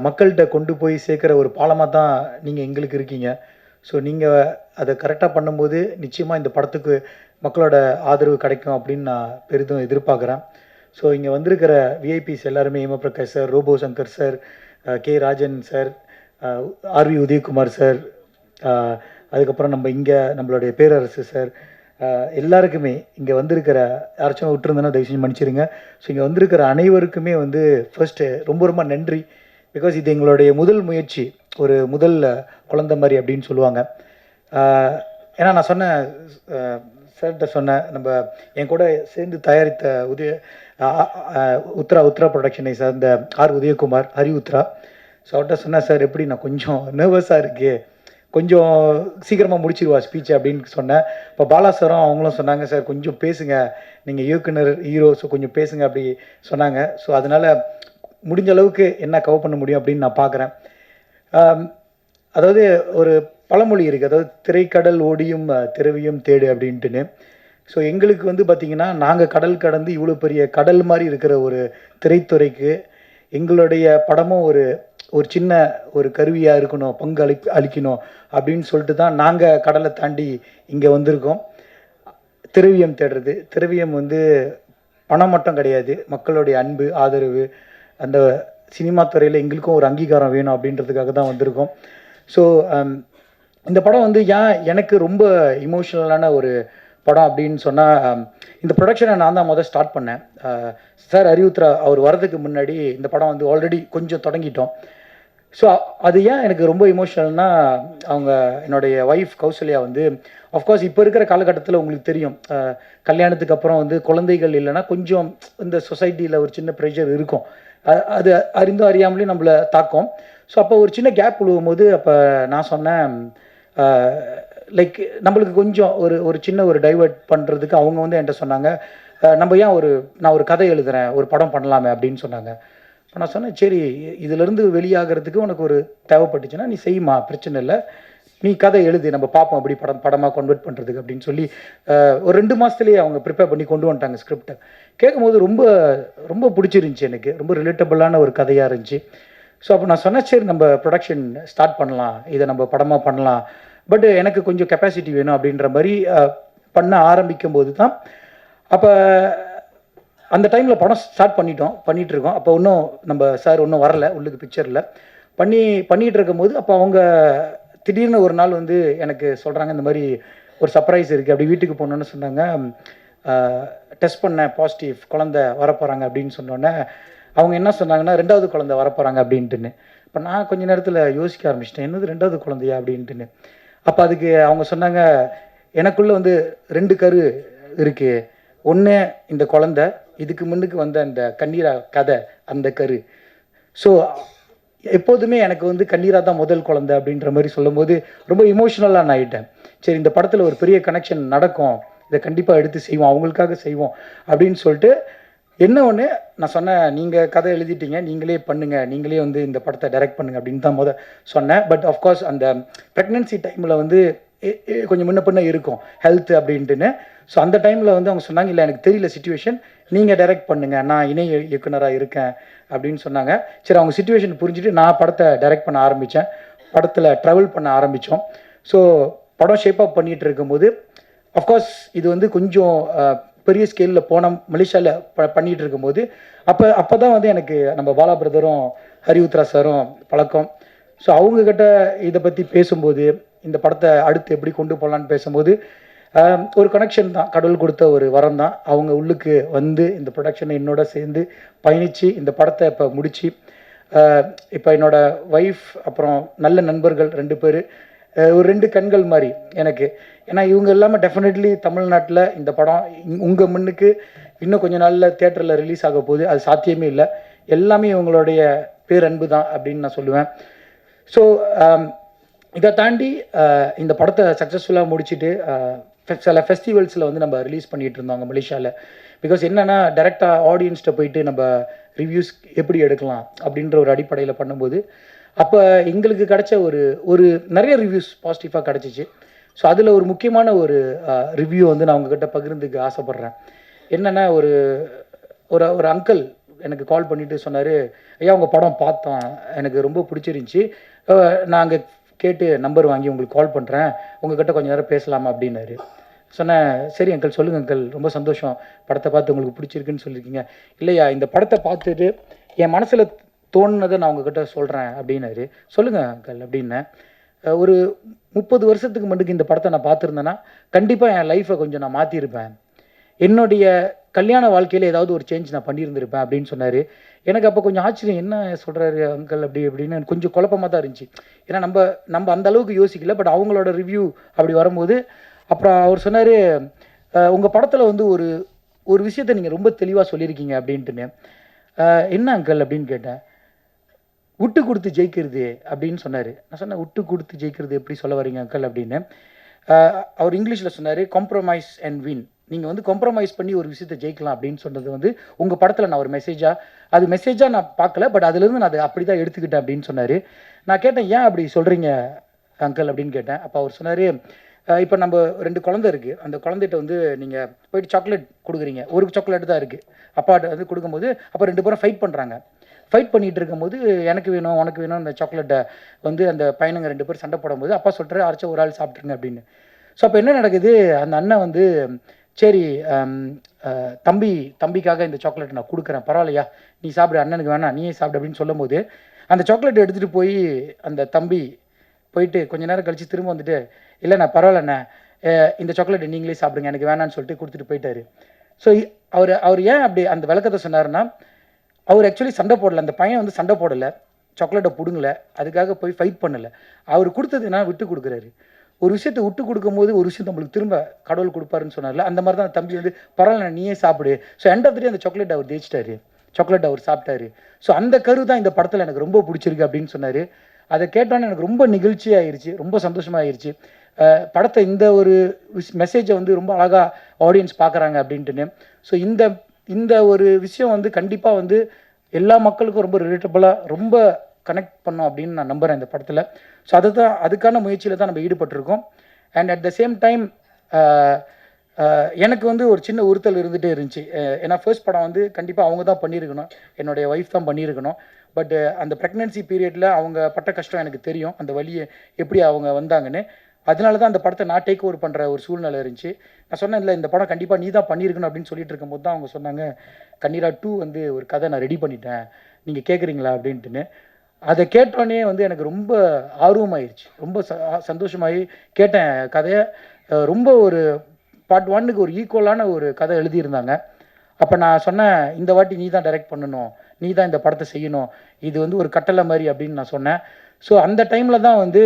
மக்கள்கிட்ட கொண்டு போய் சேர்க்குற ஒரு பாலமாக தான் நீங்கள் எங்களுக்கு இருக்கீங்க. ஸோ நீங்கள் அதை கரெக்டாக பண்ணும்போது நிச்சயமாக இந்த படத்துக்கு மக்களோட ஆதரவு கிடைக்கும் அப்படின்னு நான் பெரிதும் எதிர்பார்க்குறேன். ஸோ இங்கே வந்திருக்கிற விஐபிஸ் எல்லாருமே Hemaprakash sir, Robo Shankar sir, K Rajan sir, RV Udhayakumar sir, அதுக்கப்புறம் நம்மளுடைய பேரரசு சார், எல்லாருக்குமே இங்கே வந்திருக்கிற யாராச்சும் விட்டுருந்தேன்னா தயவு செஞ்சு மன்னிச்சிருங்க. ஸோ இங்கே வந்திருக்கிற அனைவருக்குமே வந்து ஃபர்ஸ்ட்டு ரொம்ப ரொம்ப நன்றி. பிகாஸ் இது எங்களுடைய முதல் முயற்சி, ஒரு முதல் குழந்தை மாதிரி அப்படின்னு சொல்லுவாங்க. ஏன்னா நான் சொன்னேன் சார்கிட்ட சொன்னேன், நம்ம என் கூட சேர்ந்து தயாரித்த உத்ரா ப்ரொடக்ஷனை சார்ந்த ஆர் உதயகுமார், ஹரி உத்ரா. ஸோ அவர்கிட்ட சொன்னேன், சார் எப்படி நான் கொஞ்சம் நர்வஸாக இருக்குது, கொஞ்சம் சீக்கிரமாக முடிச்சிருவா ஸ்பீச் அப்படின்னு சொன்னேன். இப்போ பாலா சாரும் அவங்களும் சொன்னாங்க, சார் கொஞ்சம் பேசுங்க, நீங்கள் இயக்குனர் ஹீரோ, ஸோ கொஞ்சம் பேசுங்க அப்படி சொன்னாங்க. ஸோ அதனால் முடிஞ்ச அளவுக்கு என்ன கவர் பண்ண முடியும் அப்படின்னு நான் பார்க்குறேன். அதாவது ஒரு பழமொழி இருக்குது, அதாவது திரைக்கடல் ஓடியும் திரவியும் தேடு அப்படின்ட்டுன்னு. ஸோ எங்களுக்கு வந்து பார்த்திங்கன்னா நாங்கள் கடல் கடந்து இவ்வளோ பெரிய கடல் மாதிரி இருக்கிற ஒரு திரைத்துறைக்கு எங்களுடைய படமும் ஒரு சின்ன ஒரு கருவியாக இருக்கணும், பங்கு அளிக்கணும் அப்படின்னு சொல்லிட்டு தான் நாங்கள் கடலை தாண்டி இங்கே வந்திருக்கோம். திரவியம் தேடுறது, திரவியம் வந்து பணம் மட்டும் கிடையாது, மக்களுடைய அன்பு, ஆதரவு, அந்த சினிமா துறையில் எங்களுக்கும் ஒரு அங்கீகாரம் வேணும் அப்படின்றதுக்காக தான் வந்திருக்கோம். ஸோ இந்த படம் வந்து எனக்கு ரொம்ப இமோஷ்னலான ஒரு படம் அப்படின்னு சொன்னால், இந்த ப்ரொடக்ஷனை நான் தான் முதல் ஸ்டார்ட் பண்ணேன். சார் ஹரியுத்ரா அவர் வரதுக்கு முன்னாடி இந்த படம் வந்து ஆல்ரெடி கொஞ்சம் தொடங்கிட்டோம். ஸோ அது ஏன் எனக்கு ரொம்ப இமோஷ்னல்னால், அவங்க என்னுடைய ஒய்ஃப் கௌசல்யா வந்து ஆஃப்கோர்ஸ் இப்போ இருக்கிற காலகட்டத்தில் உங்களுக்கு தெரியும், கல்யாணத்துக்கு அப்புறம் வந்து குழந்தைகள் இல்லைன்னா கொஞ்சம் இந்த சொசைட்டியில் ஒரு சின்ன ப்ரெஷர் இருக்கும், அது அறிந்தும் அறியாமலேயும் நம்மளை தாக்கும். ஸோ அப்போ ஒரு சின்ன கேப் விழுவும் போது அப்போ நான் சொன்னேன், லைக் நம்மளுக்கு கொஞ்சம் ஒரு சின்ன ஒரு டைவர்ட் பண்ணுறதுக்கு அவங்க வந்து என்கிட்ட சொன்னாங்க, நம்ம ஏன் நான் ஒரு கதை எழுதுகிறேன், ஒரு படம் பண்ணலாமே அப்படின்னு சொன்னாங்க. இப்போ நான் சொன்னேன், சரி இதிலேருந்து வெளியாகிறதுக்கு உனக்கு ஒரு தேவைப்பட்டுச்சுன்னா நீ செய்யுமா, பிரச்சனை இல்லை, நீ கதை எழுதி நம்ம பார்ப்போம் அப்படி படமாக கன்வெர்ட் பண்ணுறதுக்கு அப்படின்னு சொல்லி ஒரு 2 மாதத்துலேயே அவங்க ப்ரிப்பேர் பண்ணி கொண்டு வந்துட்டாங்க ஸ்கிரிப்டை. கேட்கும்போது ரொம்ப ரொம்ப பிடிச்சிருந்துச்சி, எனக்கு ரொம்ப ரிலேட்டபிளான ஒரு கதையாக இருந்துச்சு. ஸோ அப்போ நான் சொன்னேன், சரி நம்ம ப்ரொடக்ஷன் ஸ்டார்ட் பண்ணலாம், இதை நம்ம படமாக பண்ணலாம், பட் எனக்கு கொஞ்சம் கெப்பாசிட்டி வேணும் அப்படின்ற மாதிரி பண்ண ஆரம்பிக்கும் போது தான், அப்போ அந்த டைமில் படம் ஸ்டார்ட் பண்ணிகிட்ருக்கோம். அப்போ இன்னும் நம்ம சார் இன்னும் வரலை உள்ளுக்கு பிக்சரில் பண்ணிகிட்டு இருக்கும்போது, அப்போ அவங்க திடீர்னு ஒரு நாள் வந்து எனக்கு சொல்கிறாங்க, இந்த மாதிரி ஒரு சர்ப்ரைஸ் இருக்குது, அப்படி வீட்டுக்கு போகணுன்னு சொன்னாங்க. டெஸ்ட் பண்ணேன், பாசிட்டிவ், குழந்தை வரப்போகிறாங்க அப்படின்னு சொன்னோன்னே அவங்க என்ன சொன்னாங்கன்னா, 2வது குழந்தை வரப்போகிறாங்க அப்படின்ட்டுன்னு. இப்போ நான் கொஞ்ச நேரத்தில் யோசிக்க ஆரம்பிச்சிட்டேன், என்னது 2வது குழந்தையா அப்படின்ட்டுன்னு. அப்போ அதுக்கு அவங்க சொன்னாங்க, எனக்குள்ளே வந்து 2 கரு இருக்குது, ஒன்று இந்த குழந்தை, இதுக்கு முன்னுக்கு வந்த அந்த கண்ணீரா கதை அந்த கரு. ஸோ எப்போதுமே எனக்கு வந்து கண்ணீரா தான் முதல் குழந்தை அப்படின்ற மாதிரி சொல்லும்போது ரொம்ப இமோஷ்னலாக நான் ஆகிட்டேன். சரி இந்த படத்தில் ஒரு பெரிய கனெக்ஷன் நடக்கும், இதை கண்டிப்பாக எடுத்து செய்வோம், அவங்களுக்காக செய்வோம் அப்படின்னு சொல்லிட்டு என்ன ஒன்று நான் சொன்னேன், நீங்கள் கதை எழுதிட்டீங்க, நீங்களே பண்ணுங்கள், நீங்களே வந்து இந்த படத்தை டைரக்ட் பண்ணுங்கள் அப்படின்னு தான் சொன்னேன். பட் ஆஃப்கோர்ஸ் அந்த ப்ரெக்னென்சி டைமில் வந்து கொஞ்சம் முன்ன பின்ன இருக்கும் ஹெல்த் அப்படின்ட்டுன்னு. ஸோ அந்த டைமில் வந்து அவங்க சொன்னாங்க, இல்லை எனக்கு தெரியல சுச்சுவேஷன், நீங்கள் டைரக்ட் பண்ணுங்கள், நான் இணை இயக்குனராக இருக்கேன் அப்படின்னு சொன்னாங்க. சரி, அவங்க சுச்சுவேஷன் புரிஞ்சுட்டு நான் படத்தை டைரக்ட் பண்ண ஆரம்பித்தேன். படத்தில் ட்ராவல் பண்ண ஆரம்பித்தோம். ஸோ படம் ஷேப் அப் பண்ணிகிட்டு இருக்கும்போது அஃப்கோர்ஸ் இது வந்து கொஞ்சம் பெரிய ஸ்கேலில் போன மலேசியாவில் பண்ணிகிட்டு இருக்கும்போது அப்போ தான் வந்து எனக்கு நம்ம பாலா பிரதரும் ஹரிஉத்ரா சாரும் பழக்கம். ஸோ அவங்கக்கிட்ட இதை பற்றி பேசும்போது, இந்த படத்தை அடுத்து எப்படி கொண்டு போகலான்னு பேசும்போது ஒரு கனெக்ஷன் தான், கடவுள் கொடுத்த ஒரு வரம் தான். அவங்க உள்ளுக்கு வந்து இந்த ப்ரொடக்ஷனை என்னோட சேர்ந்து பயணித்து இந்த படத்தை இப்போ முடித்து, இப்போ என்னோடய ஒய்ஃப் அப்புறம் நல்ல நண்பர்கள் 2 பேர், ஒரு 2 கண்கள் மாதிரி எனக்கு. ஏன்னா இவங்க இல்லாமல் டெஃபினெட்லி தமிழ்நாட்டில் இந்த படம் உங்கள் முன்னுக்கு இன்னும் கொஞ்சம் நாளில் தியேட்டரில் ரிலீஸ் ஆக போகுது, அது சாத்தியமே இல்லை. எல்லாமே இவங்களுடைய பேரன்பு தான் அப்படின்னு நான் சொல்லுவேன். ஸோ இதை தாண்டி இந்த படத்தை சக்ஸஸ்ஃபுல்லாக முடிச்சுட்டு சில ஃபெஸ்டிவல்ஸில் வந்து நம்ம ரிலீஸ் பண்ணிகிட்டு இருந்தோங்க மலேசியாவில். பிகாஸ் என்னென்னா டைரெக்டாக ஆடியன்ஸ்கிட்ட போயிட்டு நம்ம ரிவ்யூஸ் எப்படி எடுக்கலாம் அப்படின்ற ஒரு அடிப்படையில் பண்ணும்போது அப்போ எங்களுக்கு கிடைச்ச ஒரு நிறைய ரிவ்யூஸ் பாசிட்டிவாக கிடச்சிச்சு. ஸோ அதில் ஒரு முக்கியமான ஒரு ரிவ்யூ வந்து நான் உங்ககிட்ட பகிர்ந்துக்க ஆசைப்பட்றேன். என்னென்னா ஒரு ஒரு அங்கிள் எனக்கு கால் பண்ணிவிட்டு சொன்னார், ஐயா உங்கள் படம் பார்த்தோம், எனக்கு ரொம்ப பிடிச்சிருந்துச்சி, நான் அங்கே கேட்டு நம்பர் வாங்கி உங்களுக்கு கால் பண்ணுறேன், உங்கள்கிட்ட கொஞ்சம் நேரம் பேசலாமா அப்படின்னாரு. சொன்னேன், சரி அங்கிள் சொல்லுங்கள் அங்கிள், ரொம்ப சந்தோஷம், படத்தை பார்த்து உங்களுக்கு பிடிச்சிருக்குன்னு சொல்லியிருக்கீங்க. இல்லையா, இந்த படத்தை பார்த்துட்டு என் மனசில் தோணுனதை நான் உங்ககிட்ட சொல்கிறேன் அப்படின்னாரு. சொல்லுங்கள் அங்கிள் அப்படின்னேன். ஒரு 30 வருஷத்துக்கு முன்னாடி இந்த படத்தை நான் பார்த்துருந்தேன்னா கண்டிப்பாக என் லைஃப்பை கொஞ்சம் நான் மாற்றிருப்பேன், என்னுடைய கல்யாண வாழ்க்கையில் ஏதாவது ஒரு சேஞ்ச் நான் பண்ணியிருந்திருப்பேன் அப்படின்னு சொன்னார். எனக்கு அப்போ கொஞ்சம் ஆச்சரியம், என்ன சொல்கிறாரு அங்கிள் அப்படி அப்படின்னு கொஞ்சம் குழப்பமாக தான் இருந்துச்சு. ஏன்னா நம்ம அந்த அளவுக்கு யோசிக்கல. பட் அவங்களோட ரிவ்யூ அப்படி வரும்போது அப்புறம் அவர் சொன்னார், உங்கள் படத்தில் வந்து ஒரு விஷயத்தை நீங்கள் ரொம்ப தெளிவாக சொல்லியிருக்கீங்க அப்படின்ட்டுன்னு. என்ன அங்கிள் அப்படின்னு கேட்டேன். விட்டு கொடுத்து ஜெயிக்கிறது அப்படின்னு சொன்னார். நான் சொன்னேன், விட்டு கொடுத்து ஜெயிக்கிறது எப்படி சொல்ல வரீங்க அங்கிள் அப்படின்னு. அவர் இங்கிலீஷில் சொன்னார், காம்ப்ரமைஸ் அண்ட் வின். நீங்கள் வந்து காம்ப்ரமைஸ் பண்ணி ஒரு விஷயத்தை ஜெயிக்கலாம் அப்படின்னு சொன்னது வந்து உங்கள் படத்தில் நான் ஒரு மெசேஜாக நான் பார்க்கல, பட் அதுலேருந்து நான் அதை அப்படி தான் எடுத்துக்கிட்டேன் அப்படின்னு சொன்னார். நான் கேட்டேன், ஏன் அப்படி சொல்கிறீங்க அங்கிள் அப்படின்னு கேட்டேன். அப்போ அவர் சொன்னார், இப்போ நம்ம 2 குழந்தை இருக்குது, அந்த குழந்தைகிட்ட வந்து நீங்கள் போயிட்டு சாக்லேட் கொடுக்குறீங்க, ஒரு சாக்லேட் தான் இருக்குது, அப்பாட்ட வந்து கொடுக்கும்போது அப்போ 2 பேரும் ஃபைட் பண்ணுறாங்க. ஃபைட் பண்ணிகிட்டு இருக்கும்போது எனக்கு வேணும் உனக்கு வேணும் அந்த சாக்லேட்டை வந்து அந்த பையனுங்க 2 பேர் சண்டை போடும்போது அப்பா சொல்கிறாரு, அரைச்ச ஒரு ஆள் சாப்பிட்ருங்க அப்படின்னு. ஸோ அப்போ என்ன நடக்குது, அந்த அண்ணன் வந்து சரி தம்பிக்காக இந்த சாக்லேட்டை நான் கொடுக்குறேன், பரவாயில்லையா நீ சாப்பிடு, அண்ணனுக்கு வேணாம் நீயே சாப்பிடு அப்படின்னு சொல்லும்போது அந்த சாக்லேட்டை எடுத்துகிட்டு போய் அந்த தம்பி போயிட்டு கொஞ்ச நேரம் கழித்து திரும்ப வந்துட்டு, இல்லை நான் பரவாயில்லண்ணே இந்த சாக்லேட்டை நீங்களே சாப்பிடுங்க எனக்கு வேணான்னு சொல்லிட்டு கொடுத்துட்டு போயிட்டாரு. ஸோ அவர் ஏன் அப்படி அந்த விளக்கத்தை சொன்னார்னா, அவர் ஆக்சுவலி சண்டை போடலை, அந்த பையன் வந்து சண்டை போடலை, சாக்லேட்டை பிடுங்கலை, அதுக்காக போய் ஃபைட் பண்ணலை. அவர் கொடுத்தது என்ன, விட்டு கொடுக்குறாரு. ஒரு விஷயத்தை விட்டு கொடுக்கும்போது ஒரு விஷயம் நம்மளுக்கு திரும்ப கடவுள் கொடுப்பாருன்னு சொன்னார்ல, அந்த மாதிரி தான் தம்பி வந்து பரவாயில்ல நீயே சாப்பிடு. ஸோ எண்ட் ஆஃப் த டே அந்த சாக்லேட் அவர் ஜெயிச்சிட்டாரு, சாக்லேட் அவர் சாப்பிட்டாரு. ஸோ அந்த கரு தான் இந்த படத்தில் எனக்கு ரொம்ப பிடிச்சிருக்கு அப்படின்னு சொன்னார். அதை கேட்டோன்னே எனக்கு ரொம்ப நிகழ்ச்சியாகிருச்சு, ரொம்ப சந்தோஷமாகிருச்சு. படத்தை இந்த ஒரு மெசேஜை வந்து ரொம்ப அழகாக ஆடியன்ஸ் பார்க்குறாங்க அப்படின்ட்டுன்னு. ஸோ இந்த ஒரு விஷயம் வந்து கண்டிப்பாக வந்து எல்லா மக்களுக்கும் ரொம்ப ரிலேட்டபுளாக ரொம்ப கனெக்ட் பண்ணோம் அப்படின்னு நான் நம்புகிறேன் இந்த படத்தில். ஸோ அதுக்கான முயற்சியில் தான் நம்ம ஈடுபட்டிருக்கோம். And at the same time எனக்கு வந்து ஒரு சின்ன உறுத்தல் இருந்துகிட்டே இருந்துச்சு. ஏன்னா ஃபர்ஸ்ட் படம் வந்து கண்டிப்பாக அவங்க தான் பண்ணியிருக்கணும், என்னுடைய ஒய்ஃப் தான் பண்ணியிருக்கணும். பட் அந்த ப்ரெக்னென்சி பீரியடில் அவங்க பட்ட கஷ்டம் எனக்கு தெரியும், அந்த வழியை எப்படி அவங்க வந்தாங்கன்னு. அதனால தான் அந்த படத்தை நான் டேக் ஓவர் பண்ணுற ஒரு சூழ்நிலை இருந்துச்சு. நான் சொன்னேன், இல்லை இந்த படம் கண்டிப்பாக நீ தான் பண்ணியிருக்கணும் அப்படின்னு சொல்லிட்டு இருக்கும்போது தான் அவங்க சொன்னாங்க, கண்ணீரா 2 வந்து ஒரு கதை நான் ரெடி பண்ணிட்டேன், நீங்கள் கேட்குறீங்களா அப்படின்ட்டுன்னு. அதை கேட்டோன்னே வந்து எனக்கு ரொம்ப ஆர்வமாயிருச்சு, ரொம்ப சந்தோஷமாகி கேட்டேன் கதையை. ரொம்ப ஒரு பார்ட் 1க்கு ஒரு ஈக்குவலான ஒரு கதை எழுதியிருந்தாங்க. அப்போ நான் சொன்னேன், இந்த வாட்டி நீ தான் டைரக்ட் பண்ணணும், நீ தான் இந்த படத்தை செய்யணும், இது வந்து ஒரு கட்டளை மாதிரி அப்படின்னு நான் சொன்னேன். ஸோ அந்த டைமில் தான் வந்து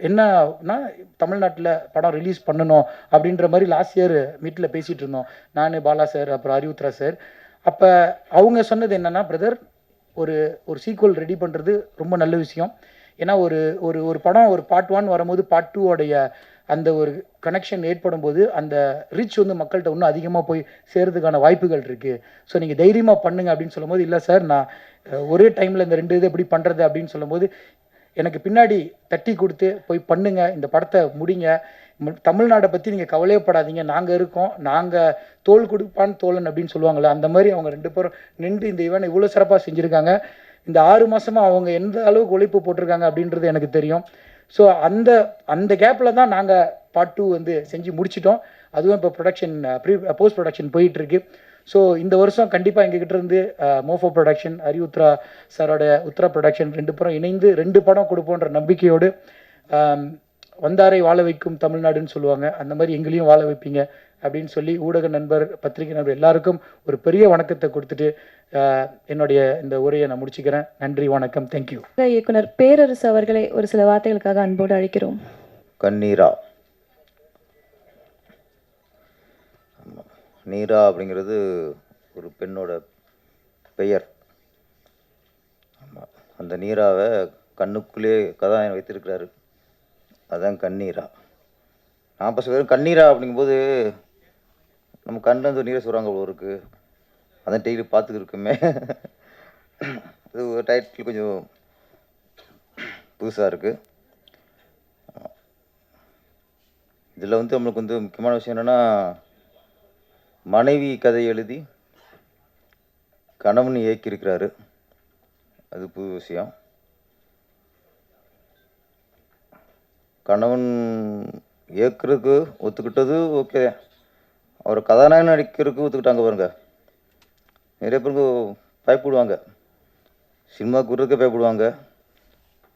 என்னன்னா தமிழ்நாட்டில் படம் ரிலீஸ் பண்ணணும் அப்படின்ற மாதிரி லாஸ்ட் இயர் மீட்டில் பேசிகிட்டு இருந்தோம், நான் பாலா சார் அப்புறம் ஹரிஉத்ரா சார். அப்போ அவங்க சொன்னது என்னென்னா, பிரதர் ஒரு சீக்வல் ரெடி பண்ணுறது ரொம்ப நல்ல விஷயம். ஏன்னா ஒரு படம் ஒரு பார்ட் 1 வரும்போது பார்ட் 2 உடைய அந்த ஒரு கனெக்ஷன் ஏற்படும் போது அந்த ரீச் வந்து மக்கள்கிட்ட இன்னும் அதிகமாக போய் சேர்றதுக்கான வாய்ப்புகள் இருக்குது. ஸோ நீங்கள் தைரியமாக பண்ணுங்க அப்படின்னு சொல்லும்போது, இல்லை சார் நான் ஒரே டைமில் இந்த 2 இது எப்படி பண்ணுறது அப்படின்னு சொல்லும்போது, எனக்கு பின்னாடி தட்டி கொடுத்து போய் பண்ணுங்க, இந்த படத்தை முடிங்க, தமிழ்நாடை பற்றி நீங்கள் கவலையப்படாதீங்க, நாங்கள் இருக்கோம், நாங்கள் தோள் கொடுப்பான் தோழன் அப்படின்னு சொல்லுவாங்கள்ல, அந்த மாதிரி அவங்க 2 பேரும் நின்று இந்த ஈவெண்ட் இவ்வளோ சிறப்பாக செஞ்சுருக்காங்க. இந்த 6 மாதமாக அவங்க எந்த அளவுக்கு உழைப்பு போட்டிருக்காங்க அப்படின்றது எனக்கு தெரியும். ஸோ அந்த கேப்பில் தான் நாங்கள் பார்ட் 2 வந்து செஞ்சு முடிச்சிட்டோம். அதுவும் இப்போ ப்ரொடக்ஷன் போஸ்ட் ப்ரொடக்ஷன் போயிட்டுருக்கு. ஸோ இந்த வருஷம் கண்டிப்பாக எங்ககிட்ட இருந்து மோஃபோ ப்ரொடக்ஷன், ஹரி உத்ரா சாரோட உத்ரா ப்ரொடக்ஷன் 2 படம் இணைந்து 2 படம் கொடுப்போன்ற நம்பிக்கையோடு, வந்தாரை வாழ வைக்கும் தமிழ்நாடுன்னு சொல்லுவாங்க, அந்த மாதிரி எங்களையும் வாழ வைப்பீங்க அப்படின்னு சொல்லி ஊடக நண்பர், பத்திரிகை நண்பர் எல்லாருக்கும் ஒரு பெரிய வணக்கத்தை கொடுத்துட்டு என்னுடைய இந்த உரையை நான் முடிச்சுக்கிறேன். நன்றி, வணக்கம், தேங்க்யூ. இயக்குனர் பேரரசு அவர்களை ஒரு சில வார்த்தைகளுக்காக அன்போடு அழைக்கிறோம். கண்ணீரா. நீரா அப்படிங்கிறது ஒரு பெண்ணோட பெயர். ஆமாம், அந்த நீராவை கண்ணுக்குள்ளே கதாநாயகன் வைத்திருக்கிறாரு, அதுதான் கண்ணீரா. நான் பஸ் வெறும் கண்ணீரா அப்படிங்கும்போது நம்ம கண்ணில் வந்து நீரை சொல்கிறாங்க அவ்வளோ இருக்குது, அதான் டெய்லி பார்த்துக்கிருக்குமே. அது ஒரு டைட்டில் கொஞ்சம் புதுசாக இருக்குது. இதில் வந்து நம்மளுக்கு வந்து முக்கியமான விஷயம் என்னென்னா, மனைவி கதை எழுதி கணவன் இயக்கியிருக்கிறாரு, அது புது விஷயம். கணவன் இயக்குறதுக்கு ஒத்துக்கிட்டது ஓகே, அவர் கதாநாயகன் நடிக்கிறதுக்கு ஒத்துக்கிட்டாங்க பாருங்க. நிறைய பேருக்கு பயப்படுவாங்க, சினிமாவுக்கு விடுறதுக்கே பயப்படுவாங்க.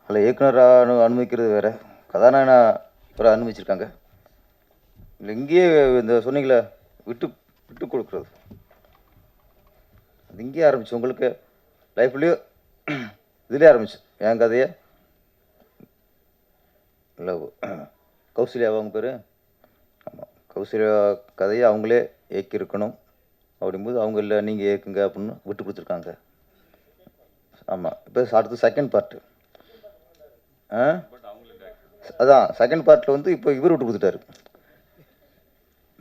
அதில் இயக்குனராக அனுமதிக்கிறது வேறு, கதாநாயகனாக அனுமதிச்சிருக்காங்க. இல்லை இங்கேயே இந்த சொன்னீங்களே விட்டு விட்டு கொடுக்குறது, அது இங்கேயே ஆரம்பிச்சு உங்களுக்கு லைஃப்லேயும் இதுலேயே ஆரம்பிச்சு. என் கதையை இல்லை கௌசல்யா அவங்க பேர், ஆமாம், கௌசல்யா கதையை அவங்களே இயக்கியிருக்கணும் அப்படிங்கும்போது அவங்க இல்லை நீங்கள் இயக்குங்க அப்படின்னு விட்டு கொடுத்துருக்காங்க. ஆமாம், இப்போ அடுத்து செகண்ட் பார்ட்டு, அதான் செகண்ட் பார்ட்டில் வந்து இப்போ இவர் விட்டு கொடுத்துட்டாரு.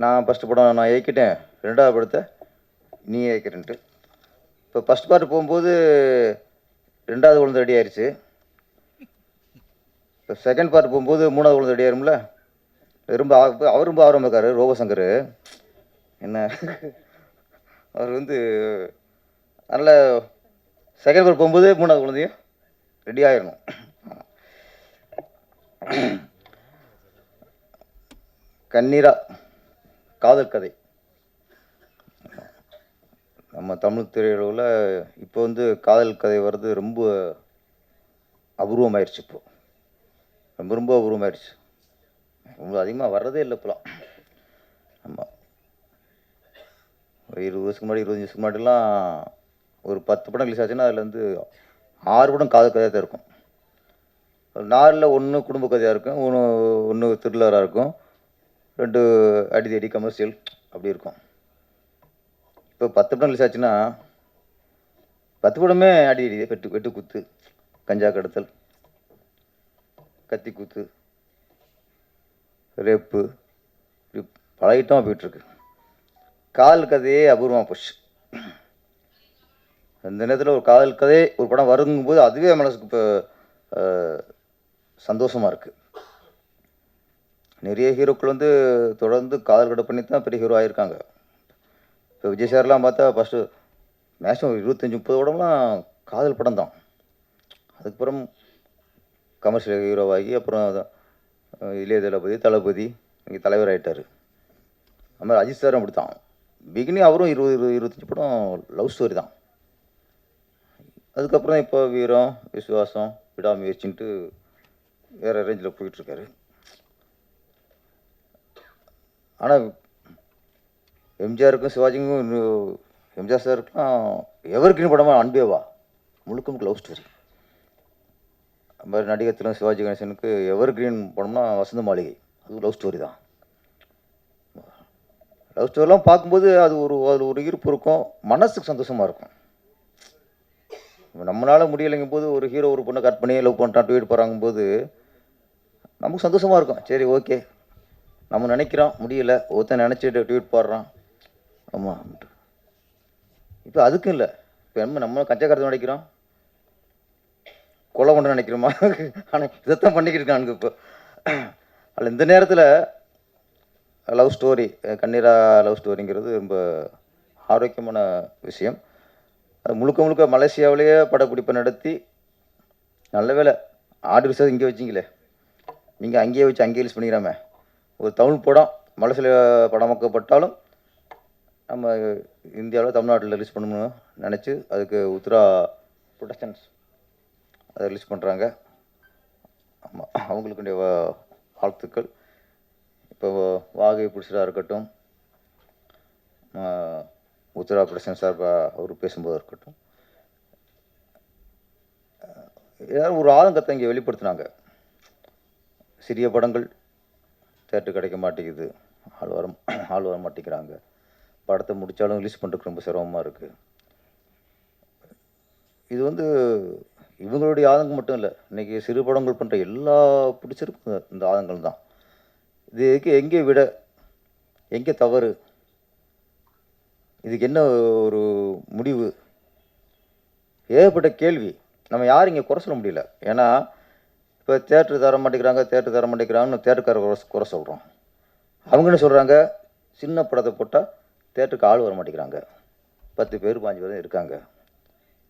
நான் ஃபஸ்ட்டு படம் நான் இயக்கிட்டேன், 2வது படத்தை நீ இயக்கிறேன்ட்டு. இப்போ ஃபஸ்ட் பார்ட் போகும்போது 2வது குழந்தை ரெடி ஆயிடுச்சு. இப்போ செகண்ட் பார்ட் போகும்போது 3வது குழந்தை ரெடி ஆயிரும்ல. அவர் ரொம்ப ஆர்வம் இருக்காரு, ரோபசங்கர் என்ன, அவர் வந்து நல்ல செகண்ட் பார்ட் போகும்போது 3வது குழந்தையும் ரெடி ஆயிடணும். கண்ணீரா காதல் கதை. நம்ம தமிழ் திரையுலகில் இப்போ வந்து காதல் கதை வர்றது ரொம்ப அபூர்வமாயிருச்சு. இப்போ ரொம்ப ரொம்ப அபூர்வமாயிருச்சு, ரொம்ப அதிகமாக வர்றதே இல்லை இப்போலாம். ஆமாம், ஒரு 20 வருஷத்துக்கு முன்னாடி 25 வருஷத்துக்கு முன்னாடிலாம் ஒரு 10 படம் ரிலீஸ் ஆச்சுன்னா அதில் வந்து 6 படம் காதல் கதையாக தான் இருக்கும். 4ல் 1 குடும்ப கதையாக இருக்கும், ஒன்று த்ரில்லராக இருக்கும், 2 அடி கமர்ஷியல் அப்படி இருக்கும். இப்போ 10 படம் ரிலீஸ் ஆச்சுன்னா 10 படமே அடி வெட்டு குத்து, கஞ்சா கடத்தல், கத்தி குத்து, ரேப்பு, இப்படி பல ஐட்டமாக போயிட்டுருக்கு. காதல் கதையே அபூர்வமாக போச்சு. அந்த நேரத்தில் ஒரு காதல் கதை ஒரு படம் வருங்கும்போது அதுவே மனசுக்கு இப்போ சந்தோஷமாக இருக்குது. நிறைய ஹீரோக்கள் வந்து தொடர்ந்து காதல் கடை பண்ணி தான் பெரிய ஹீரோ ஆகியிருக்காங்க. இப்போ விஜய் சார்லாம் பார்த்தா ஃபஸ்ட்டு மேக்ஸிமம் 25-30 படம்லாம் காதல் படம் தான். அதுக்கப்புறம் கமர்ஷியல் ஹீரோவாகி அப்புறம் இளைய தளபதி இங்கே தலைவர் ஆகிட்டார். அது மாதிரி அஜித் சாரும் அப்படி தான். பிகினிங் அவரும் 20-25 படம் லவ் ஸ்டோரி தான். அதுக்கப்புறம் இப்போ வீரம், விசுவாசம், விடாமுயற்சின்ட்டு வேறு ரேஞ்சில் போயிட்டுருக்காரு. ஆனால் எம்ஜிஆருக்கும் சிவாஜிக்கும் எம்ஜிஆர் சாருக்குலாம் எவர்கிரீன் படமாக அன்பேவா முழுக்க லவ் ஸ்டோரி. அது மாதிரி நடிகத்திலும் சிவாஜி கணேசனுக்கு எவர்கிரீன் படம்னா வசந்த மாளிகை, அது லவ் ஸ்டோரி தான். லவ் ஸ்டோரிலாம் பார்க்கும்போது அதில் ஒரு ஈர்ப்பு இருக்கும், மனசுக்கு சந்தோஷமாக இருக்கும். நம்மளால் முடியலைங்கும் போது ஒரு ஹீரோ ஒரு பொண்ணை கட் பண்ணி லவ் பண்ணுறான் ட்வீட் போகிறாங்க போது நமக்கு சந்தோஷமாக இருக்கும். சரி ஓகே நம்ம நினைக்கிறோம் முடியல, ஒருத்தன் நினச்சிட்டு ட்வீட் போடுறான். ஆமாம், இப்போ அதுக்கும் இல்லை. இப்போ நம்ம கச்சக்காரத்தை நினைக்கிறோம், கொலை பண்ண நினைக்கிறோமா? ஆனால் இதைத்தான் பண்ணிக்கிட்டு இருக்கானுங்க இப்போ. அதில் இந்த நேரத்தில் லவ் ஸ்டோரி, கண்ணீரா லவ் ஸ்டோரிங்கிறது ரொம்ப ஆரோக்கியமான விஷயம். அது முழுக்க முழுக்க மலேசியாவிலேயே படப்பிடிப்பை நடத்தி, நல்ல வேலை ஆடு ரிசர்வ் இங்கே வச்சிங்களே, நீங்கள் அங்கேயே வச்சு அங்கேயே ரிலீஸ் பண்ணிக்கிறாமே. ஒரு தமிழ் படம் மலேசியாவில் படமாக்கப்பட்டாலும் நம்ம இந்தியாவில் தமிழ்நாட்டில் ரிலீஸ் பண்ணணும்னு நினச்சி அதுக்கு உத்ரா ப்ரொடக்ஷன்ஸ் அதை ரிலீஸ் பண்ணுறாங்க. ஆமாம், அவங்களுக்குடைய வாழ்த்துக்கள். இப்போ வாகை பிடிச்சதாக இருக்கட்டும், உத்ரா ப்ரொடக்ஷன் சார்பாக அவர் பேசும்போது இருக்கட்டும், ஏதாவது ஒரு ஆதங்கத்தை இங்கே வெளிப்படுத்தினாங்க. சிறிய படங்கள் தேட்டர் கிடைக்க மாட்டேங்குது, ஆள் வர மாட்டேங்கிறாங்க, படத்தை முடித்தாலும் ரிலீஸ் பண்ணுறதுக்கு ரொம்ப சிரமமாக இருக்குது. இது இவங்களுடைய ஆதங்கம் மட்டும் இல்லை, இன்றைக்கி சிறு படங்கள் பண்ணுற எல்லா பிடிச்சிருக்கும் இந்த ஆதங்கள் தான். இதுக்கு எங்கே விட, எங்கே தவறு, இதுக்கு என்ன ஒரு முடிவு, ஏகப்பட்ட கேள்வி. நம்ம யாரும் இங்கே குறை சொல்ல முடியல. ஏன்னா இப்போ தேட்டரு தர மாட்டேங்கிறாங்கன்னு தேட்டருக்கார குறை சொல்கிறோம். அவங்க என்ன சொல்கிறாங்க, சின்ன படத்தை போட்டால் தேட்டருக்கு ஆள் வர மாட்டேங்கிறாங்க, 10 பேர் 5 பேர் இருக்காங்க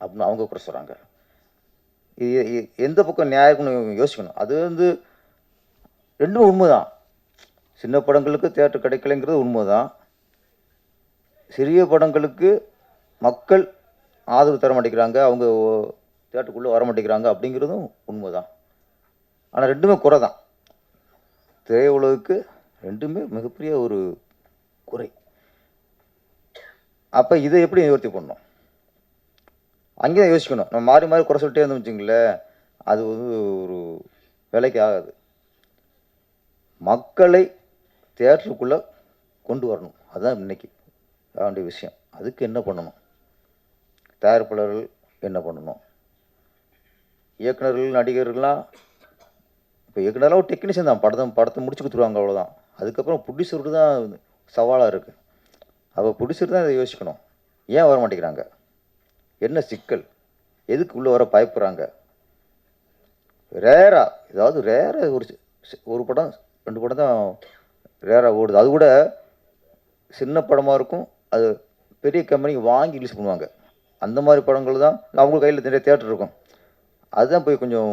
அப்படின்னு அவங்க குறை சொல்கிறாங்க. இது எந்த பக்கம் நியாயம்னு யோசிக்கணும். அது ரெண்டுமே உண்மை தான். சின்ன படங்களுக்கு தேட்டர் கிடைக்கலைங்கிறது உண்மை தான். சிறிய படங்களுக்கு மக்கள் ஆதரவு தர மாட்டேங்கிறாங்க, அவங்க தேட்டருக்குள்ளே வர மாட்டேங்கிறாங்க அப்படிங்கிறதும் உண்மை தான். ஆனால் ரெண்டுமே குறை தான். திரையுலகுக்கு ரெண்டுமே மிகப்பெரிய ஒரு குறை. அப்போ இதை எப்படி நிவர்த்தி பண்ணணும், அங்கே தான் யோசிக்கணும். நம்ம மாறி மாறி குறை சொல்லிட்டே இருந்தோம் வச்சுங்களேன், அது ஒரு வேலைக்கு ஆகாது. மக்களை தியேட்டருக்குள்ளே கொண்டு வரணும், அதுதான் இன்னைக்கு வேண்டிய விஷயம். அதுக்கு என்ன பண்ணணும், தயாரிப்பாளர்கள் என்ன பண்ணணும், இயக்குநர்கள் நடிகர்கள்லாம். இப்போ இயக்குனரெலாம் ஒரு டெக்னீஷியன் தான், படத்தை முடிச்சு கொடுத்துருவாங்க, அவ்வளோதான். அதுக்கப்புறம் ப்ரொடியூசருக்கு தான் சவாலாக இருக்குது. அப்போ ப்ரொடியூசர் தான் இதை யோசிக்கணும். ஏன் வர மாட்டேங்கிறாங்க, என்ன சிக்கல், எதுக்கு உள்ளே வர பயப்படுறாங்க. ரேராக ஒரு படம் 2 படம் தான் ரேராக ஓடுது. அது கூட சின்ன படமாக இருக்கும், அது பெரிய கம்பெனி வாங்கி ரிலீஸ் பண்ணுவாங்க. அந்த மாதிரி படங்கள் தான் அவங்க கையில் நிறைய தியேட்டர் இருக்கும், அதுதான் போய் கொஞ்சம்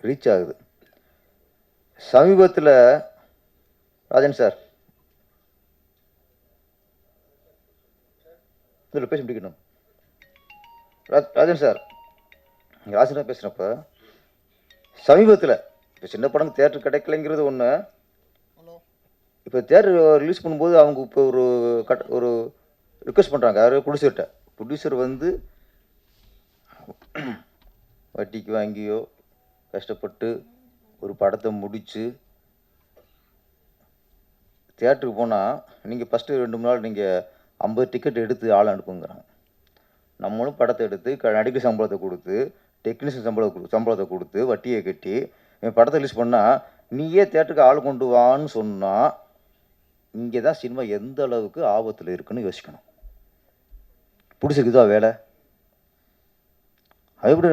ரீச் ஆகுது. சமீபத்தில் ராஜன் சார் இதில் பேச முடிக்கணும். ராஜன் சார், நீங்கள் ராஜன் பேசுகிறப்ப சமீபத்தில் இப்போ சின்ன படம் தியேட்டர் கிடைக்கலைங்கிறது ஒன்று. இப்போ தியேட்டர் ரிலீஸ் பண்ணும்போது அவங்க இப்போ ஒரு ரிக்வெஸ்ட் பண்ணுறாங்க, யார் ப்ரொடியூசர் வட்டிக்கு வாங்கியோ கஷ்டப்பட்டு ஒரு படத்தை முடித்து தியேட்டருக்கு போனால் நீங்கள் ஃபஸ்ட்டு 2-3 நாள் நீங்கள் 50 டிக்கெட் எடுத்து ஆள் அனுப்புங்கிறாங்க. நம்மளும் படத்தை எடுத்து நடிகர் சம்பளத்தை கொடுத்து, டெக்னீஷியன் சம்பளத்தை கொடுத்து, வட்டியை கட்டி படத்தை ரிலீஸ் பண்ணால், நீயே தியேட்டருக்கு ஆள் கொண்டு வான்னு சொன்னால், இங்கே தான் சினிமா எந்த அளவுக்கு ஆபத்தில் இருக்குன்னு யோசிக்கணும். பிடிச்சிருக்கு தான் வேலை. அது எப்படி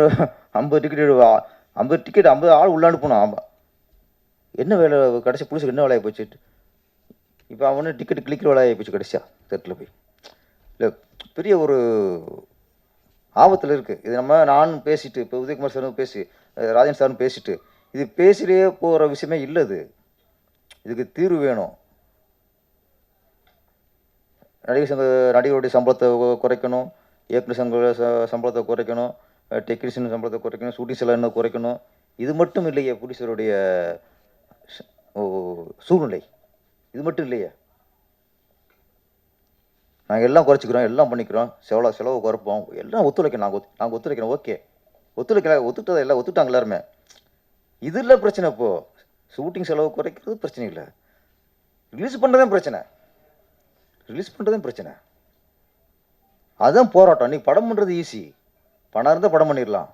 50 டிக்கெட் 50 ஆள் உள்ள அனுப்பணும். என்ன வேலை கடைசி பிடிச்சிருக்கு, என்ன வேலையை போச்சு. இப்போ அவனு டிக்கெட் கிளிக்கிற வேலையை போச்சு கடைசியா தேட்டரில் போய். இல்லை, பெரிய ஒரு ஆபத்தில் இருக்குது. இது நானும் பேசிட்டு, இப்போ உதயகுமார் சாரும் பேசி, ராஜன் சாரும் பேசிட்டு, இது பேசிட்டே போகிற விஷயமே இல்லை. இதுக்கு தீர்வு வேணும். நடிகருடைய சம்பளத்தை குறைக்கணும், இயக்குனர் சம்பளத்தை குறைக்கணும், டெக்னீஷியன் சம்பளத்தை குறைக்கணும், ஷூட்டிங் செலவு குறைக்கணும். இது மட்டும் இல்லையே ப்ரொடியூசருடைய சூழ்நிலை, இது மட்டும் இல்லையே. நாங்கள் எல்லாம் குறைச்சிக்கிறோம், எல்லாம் பண்ணிக்கிறோம், செலவு குறைப்போம், எல்லாம் ஒத்துழைக்கணும். நாங்கள் ஒத்துழைக்கிறோம், ஓகே. ஒத்துக்கிட்டாங்க எல்லாருமே. இது இல்லை பிரச்சனை. இப்போது ஷூட்டிங் செலவு குறைக்கிறது பிரச்சனை இல்லை, ரிலீஸ் பண்ணுறதும் பிரச்சனை. அதுதான் போராட்டம். இன்றைக்கி படம் பண்ணுறது ஈஸி, பணம் இருந்தால் படம் பண்ணிடலாம்.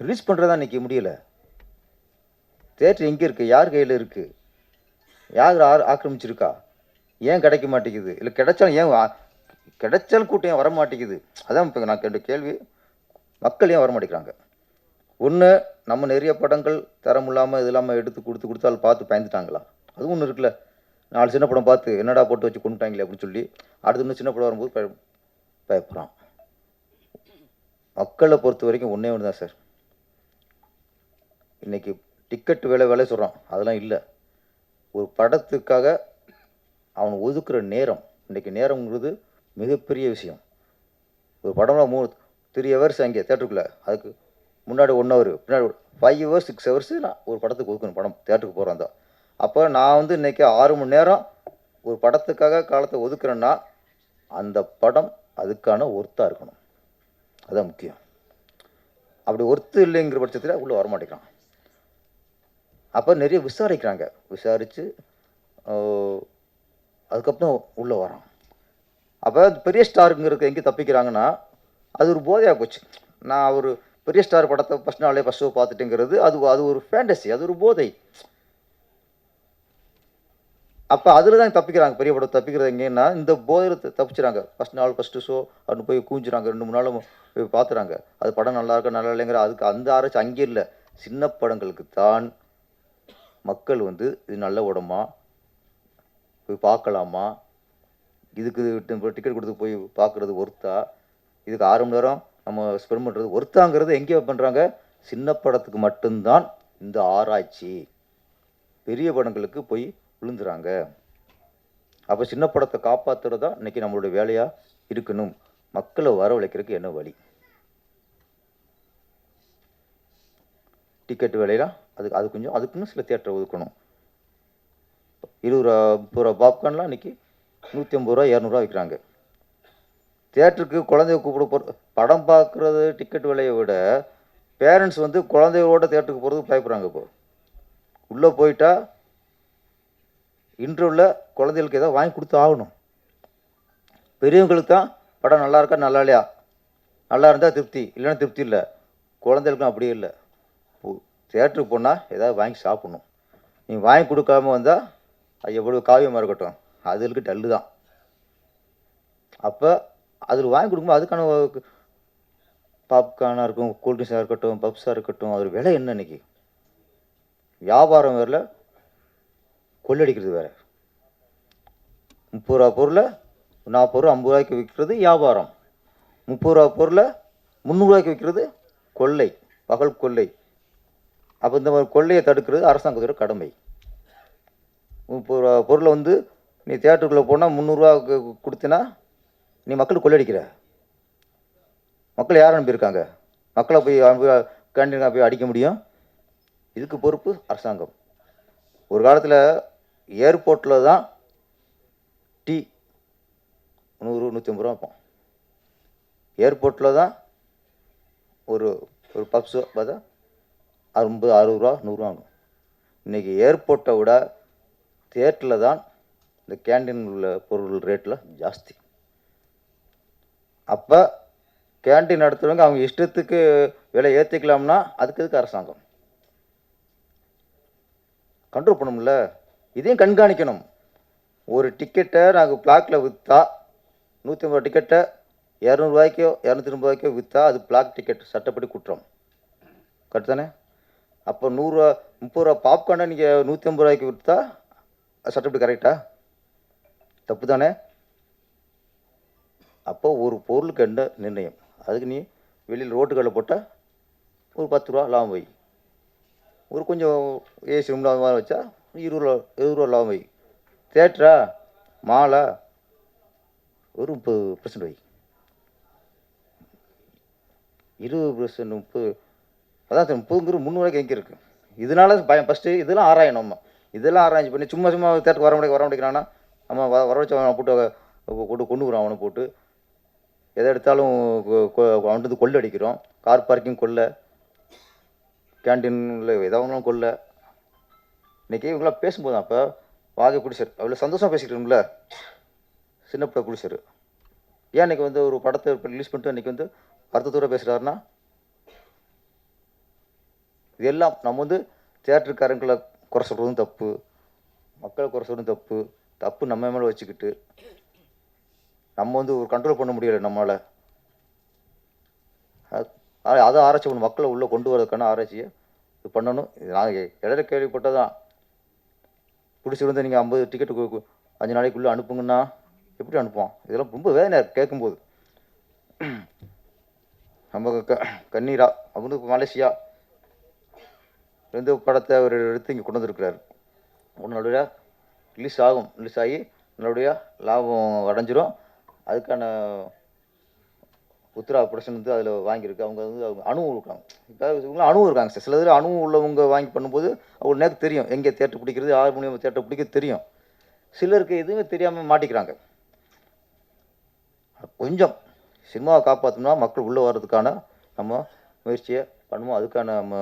ரிலீஸ் பண்ணுறது தான் இன்றைக்கி முடியலை. தேட்டர் எங்கே இருக்குது, யார் கையில் இருக்குது, யார் ஆக்கிரமிச்சிருக்கா, ஏன் கிடைக்க மாட்டேங்குது, இல்லை கிடைச்சாலும் ஏன் கிடைச்சாலும் கூட்டம் ஏன் வர மாட்டேங்குது? அதான் இப்போ நான் கேட்ட கேள்வி. மக்கள் ஏன் வர மாட்டேங்கிறாங்க? ஒன்று, நம்ம நிறைய படங்கள் தரம் இல்லாமல் இது இல்லாமல் எடுத்து கொடுத்தாலும் பார்த்து பயந்துட்டாங்களா? அதுவும் ஒன்று இருக்குல்ல. 4 சின்ன படம் பார்த்து என்னடா போட்டு வச்சு கொண்டுட்டாங்களே அப்படின்னு சொல்லி அடுத்து இன்னும் சின்ன படம் வரும்போது பயப்படுறான். மக்களை பொறுத்த வரைக்கும் ஒன்றே ஒன்று தான் சார். இன்றைக்கி டிக்கெட் விலை சொல்கிறான், அதெல்லாம் இல்லை. ஒரு படத்துக்காக அவன் ஒதுக்குற நேரம், இன்றைக்கி நேரங்கிறது மிகப்பெரிய விஷயம். ஒரு படம்லாம் 3 ஹவர்ஸ் அங்கே தேட்டருக்குள்ளே, அதுக்கு முன்னாடி 1 ஹவர், பின்னாடி 5 ஹவர்ஸ் 6 ஹவர்ஸ் நான் ஒரு படத்துக்கு ஒதுக்கணும். படம் தேட்டருக்கு போகிறேன் தான். அப்போ நான் வந்து இன்றைக்கி 6 மணி நேரம் ஒரு படத்துக்காக காலத்தை ஒதுக்குறேன்னா அந்த படம் அதுக்கான ஒர்த்தாக இருக்கணும். அதுதான் முக்கியம். அப்படி ஒர்த்து இல்லைங்கிற பட்சத்தில் உள்ளே வரமாட்டேங்கிறான். அப்போ நிறைய விசாரித்து அதுக்கப்புறம் உள்ளே வரான். அப்போ பெரிய ஸ்டாருங்கிறது எங்கே தப்பிக்கிறாங்கன்னா, அது ஒரு போதையாக போச்சு. நான் ஒரு பெரிய ஸ்டார் படத்தை ஃபஸ்ட் ஷோ பார்த்துட்டேங்கிறது அது ஒரு ஃபேண்டசி, அது ஒரு போதை. அப்போ அதில் தான் தப்பிக்கிறாங்க. பெரிய படம் தப்பிக்கிறது எங்கேன்னா இந்த போதையில் தப்பிச்சுறாங்க. ஃபஸ்ட்டு ஷோ அப்படின்னு போய் கூஞ்சுறாங்க, 2-3 நாளும் போய் பார்த்துறாங்க. அது படம் நல்லா இருக்கா நல்லா இல்லைங்கிற அதுக்கு அந்த ஆராய்ச்சி அங்கே இல்லை. சின்ன படங்களுக்கு தான் மக்கள் வந்து இது நல்ல உடம்பா, போய் பார்க்கலாமா, இதுக்கு டிக்கெட் கொடுத்து போய் பார்க்குறது ஒர்த்தா, இதுக்கு 6 மணி நேரம் நம்ம ஸ்பெண்ட் பண்ணுறது ஒர்த்தாங்கிறது எங்கே பண்ணுறாங்க? சின்ன படத்துக்கு மட்டும்தான் இந்த ஆராய்ச்சி. பெரிய படங்களுக்கு போய் விழுந்துறாங்க. அப்போ சின்ன படத்தை காப்பாற்றுறது தான் இன்றைக்கி நம்மளுடைய வேலையாக இருக்கணும். மக்களை வரவழைக்கிறதுக்கு என்ன வழி? டிக்கெட் விலையெல்லாம் அது கொஞ்சம் அதுக்குன்னு சில தியேட்டரை ஒதுக்கணும். 20 ரூபா பாப்கார்ன்லாம் இன்றைக்கி 150 ரூபா 200 விற்கிறாங்க. தியேட்டருக்கு குழந்தைய கூப்பிட படம் பார்க்குறது டிக்கெட் விலையை விட பேரண்ட்ஸ் வந்து குழந்தையோட தியேட்டருக்கு போகிறதுக்கு பயப்படுறாங்க. இப்போ உள்ளே போயிட்டா இன்டர்வியூவில் குழந்தைகளுக்கு ஏதாவது வாங்கி கொடுத்து ஆகணும். பெரியவங்களுக்கு தான் படம் நல்லா இருக்கா நல்லா இல்லையா, நல்லா இருந்தால் திருப்தி, இல்லைன்னா திருப்தி இல்லை. குழந்தைகளுக்கும் அப்படியே இல்லை. தியேட்டருக்கு போனால் ஏதாவது வாங்கி சாப்பிட்ணும். நீ வாங்கி கொடுக்காம வந்தால் அது எவ்வளோ காவியமாக இருக்கட்டும், அதுக்கு டல்லு தான். அப்போ அதில் வாங்கி கொடுக்கும்போது அதுக்கான பாப்கார்னாக இருக்கும், கூல்ட்ரிங்க்ஸாக இருக்கட்டும், பப்ஸாக இருக்கட்டும், அது விலை என்ன? இன்றைக்கி வியாபாரம் வேறு, கொள்ளடிக்கிறது வேறு. 30 ரூபா பொருளை 40 ரூபா 50 ரூபாய்க்கு விற்கிறது வியாபாரம். 30 ரூபா பொருளை 300 ரூபாய்க்கு விற்கிறது கொள்ளை, பகல் கொள்ளை. அப்போ இந்த மாதிரி கொள்ளையை தடுக்கிறது அரசாங்கத்தோட கடமை. 30 ரூபா பொருளை வந்து நீ தியேட்டருக்குள்ளே போனால் 300 ரூபா கொடுத்தினா நீ மக்கள் கொள்ளடிக்கிற. மக்கள் யார் அனுப்பியிருக்காங்க? மக்களை போய் கேண்டீனாக போய் அடிக்க முடியும்? இதுக்கு பொறுப்பு அரசாங்கம். ஒரு காலத்தில் ஏர்போர்ட்டில் தான் டீ 100-150 ரூபா வைப்போம். ஏர்போர்ட்டில் தான் ஒரு பப்ஸோ பார்த்தா 50-60 ரூபா 100 ரூபா ஆகும். இன்றைக்கி ஏர்போர்ட்டை விட தியேட்டரில் தான் இந்த கேண்டீன் உள்ள பொருள் ரேட்டில் ஜாஸ்தி. அப்போ கேண்டீன் நடத்துகிறவங்க அவங்க இஷ்டத்துக்கு விலை ஏற்றிக்கலாம்னா அதுக்கு அரசாங்கம் கண்ட்ரோல் பண்ணணும்ல. இதையும் கண்காணிக்கணும். ஒரு டிக்கெட்டை நாங்கள் பிளாக்கில் விற்றா 150 ரூபா டிக்கெட்டை 200 ரூபாய்க்கோ 250 ரூபாய்க்கோ விற்றா அது பிளாக் டிக்கெட், சட்டப்படி குற்றம். கரெக்டு தானே? அப்போ 100 ரூபா 30 ரூபா பாப்கார்னை நீங்கள் 150 ரூபாய்க்கு விற்றா சட்டப்படி கரெக்டா? தப்பு தானே? அப்போ ஒரு பொருளுக்கு என்ன நிர்ணயம்? அதுக்கு நீ வெளியில் ரோட்டுகளில் போட்டால் ஒரு 10 ரூபா லாபம் வை, ஒரு கொஞ்சம் ஏசி ரூம் மாதிரி வச்சா 20 ரூபா லாபம் வை. தேட்டரா மாலா ஒரு 30% வை, 20% 30. அதான் 30ங்கிற 300 ரூபாய்க்கு எங்கே இருக்குது? இதனால பயம். ஃபஸ்ட்டு இதெல்லாம் ஆராயணும். இதெல்லாம் ஆராய்ச்சி பண்ணி சும்மா தேட்டருக்கு வர முடிக்கிறான்னா நம்ம வர வச்சு அவனை போட்டு கொண்டு வரோம். அவனை போட்டு எதை எடுத்தாலும் அவன்ட்டு வந்து கொள்ளை அடிக்கிறோம். கார் பார்க்கிங் கொள்ளை, கேண்டீனில் எதாவது கொள்ளை. இன்றைக்கி இவங்களாம் பேசும்போது அப்போ வாகை பிடிச்சார், அவ்வளோ சந்தோஷமாக பேசிக்கிட்டோம்ல. சின்ன படம் பிடிச்சார். ஏன் இன்றைக்கி வந்து ஒரு படத்தை ரிலீஸ் பண்ணிட்டு இன்றைக்கி வந்து வருத்தத்தோடு பேசுகிறாருன்னா, இது எல்லாம் நம்ம வந்து தியேட்டருக்காரங்களை குறை சொல்கிறதும் தப்பு, மக்களை குறை சொல்கிறதும் தப்பு. தப்பு நம்ம மேலே வச்சுக்கிட்டு நம்ம வந்து ஒரு கண்ட்ரோல் பண்ண முடியலை நம்மளால். அதை ஆராய்ச்சி பண்ணணும், மக்களை உள்ளே கொண்டு வரதுக்கான ஆராய்ச்சியை இது பண்ணணும். இது நான் இடையில கேள்விப்பட்டதான், பிடிச்சிருந்தா நீங்கள் 50 டிக்கெட்டு 5 நாளைக்குள்ளே அனுப்புங்கன்னா எப்படி அனுப்புவோம்? இதெல்லாம் ரொம்ப வேதனையாக இருக்குது கேட்கும்போது. நம்ம கண்ணீரா வந்து மலேசியா படத்தை அவர் எடுத்து இங்கே கொண்டு வந்துருக்கிறாரு. நல்லபடியா ரிலீஸ் ஆகும், ரிலீஸ் ஆகி நல்லபடியா லாபம் அடைஞ்சிரும். அதுக்கான உத்ரா ப்ரொடக்ஷன் வந்து அதில் வாங்கியிருக்கு. அவங்க வந்து அவங்க அணுவும் இருக்காங்க, இப்போ இவங்களும் அணுவும் இருக்காங்க. சில இதில் அணுவும் உள்ளவங்க வாங்கி பண்ணும்போது அவங்களுக்கு நேரத்துக்கு தெரியும் எங்கே தேட்டர் பிடிக்கிறது, 6 மணி தேட்டர் பிடிக்கிறது தெரியும். சிலருக்கு எதுவுமே தெரியாமல் மாட்டிக்கிறாங்க. கொஞ்சம் சினிமாவை காப்பாற்றணும்னா மக்கள் உள்ளே வர்றதுக்கான நம்ம முயற்சியை பண்ணுவோம். அதுக்கான நம்ம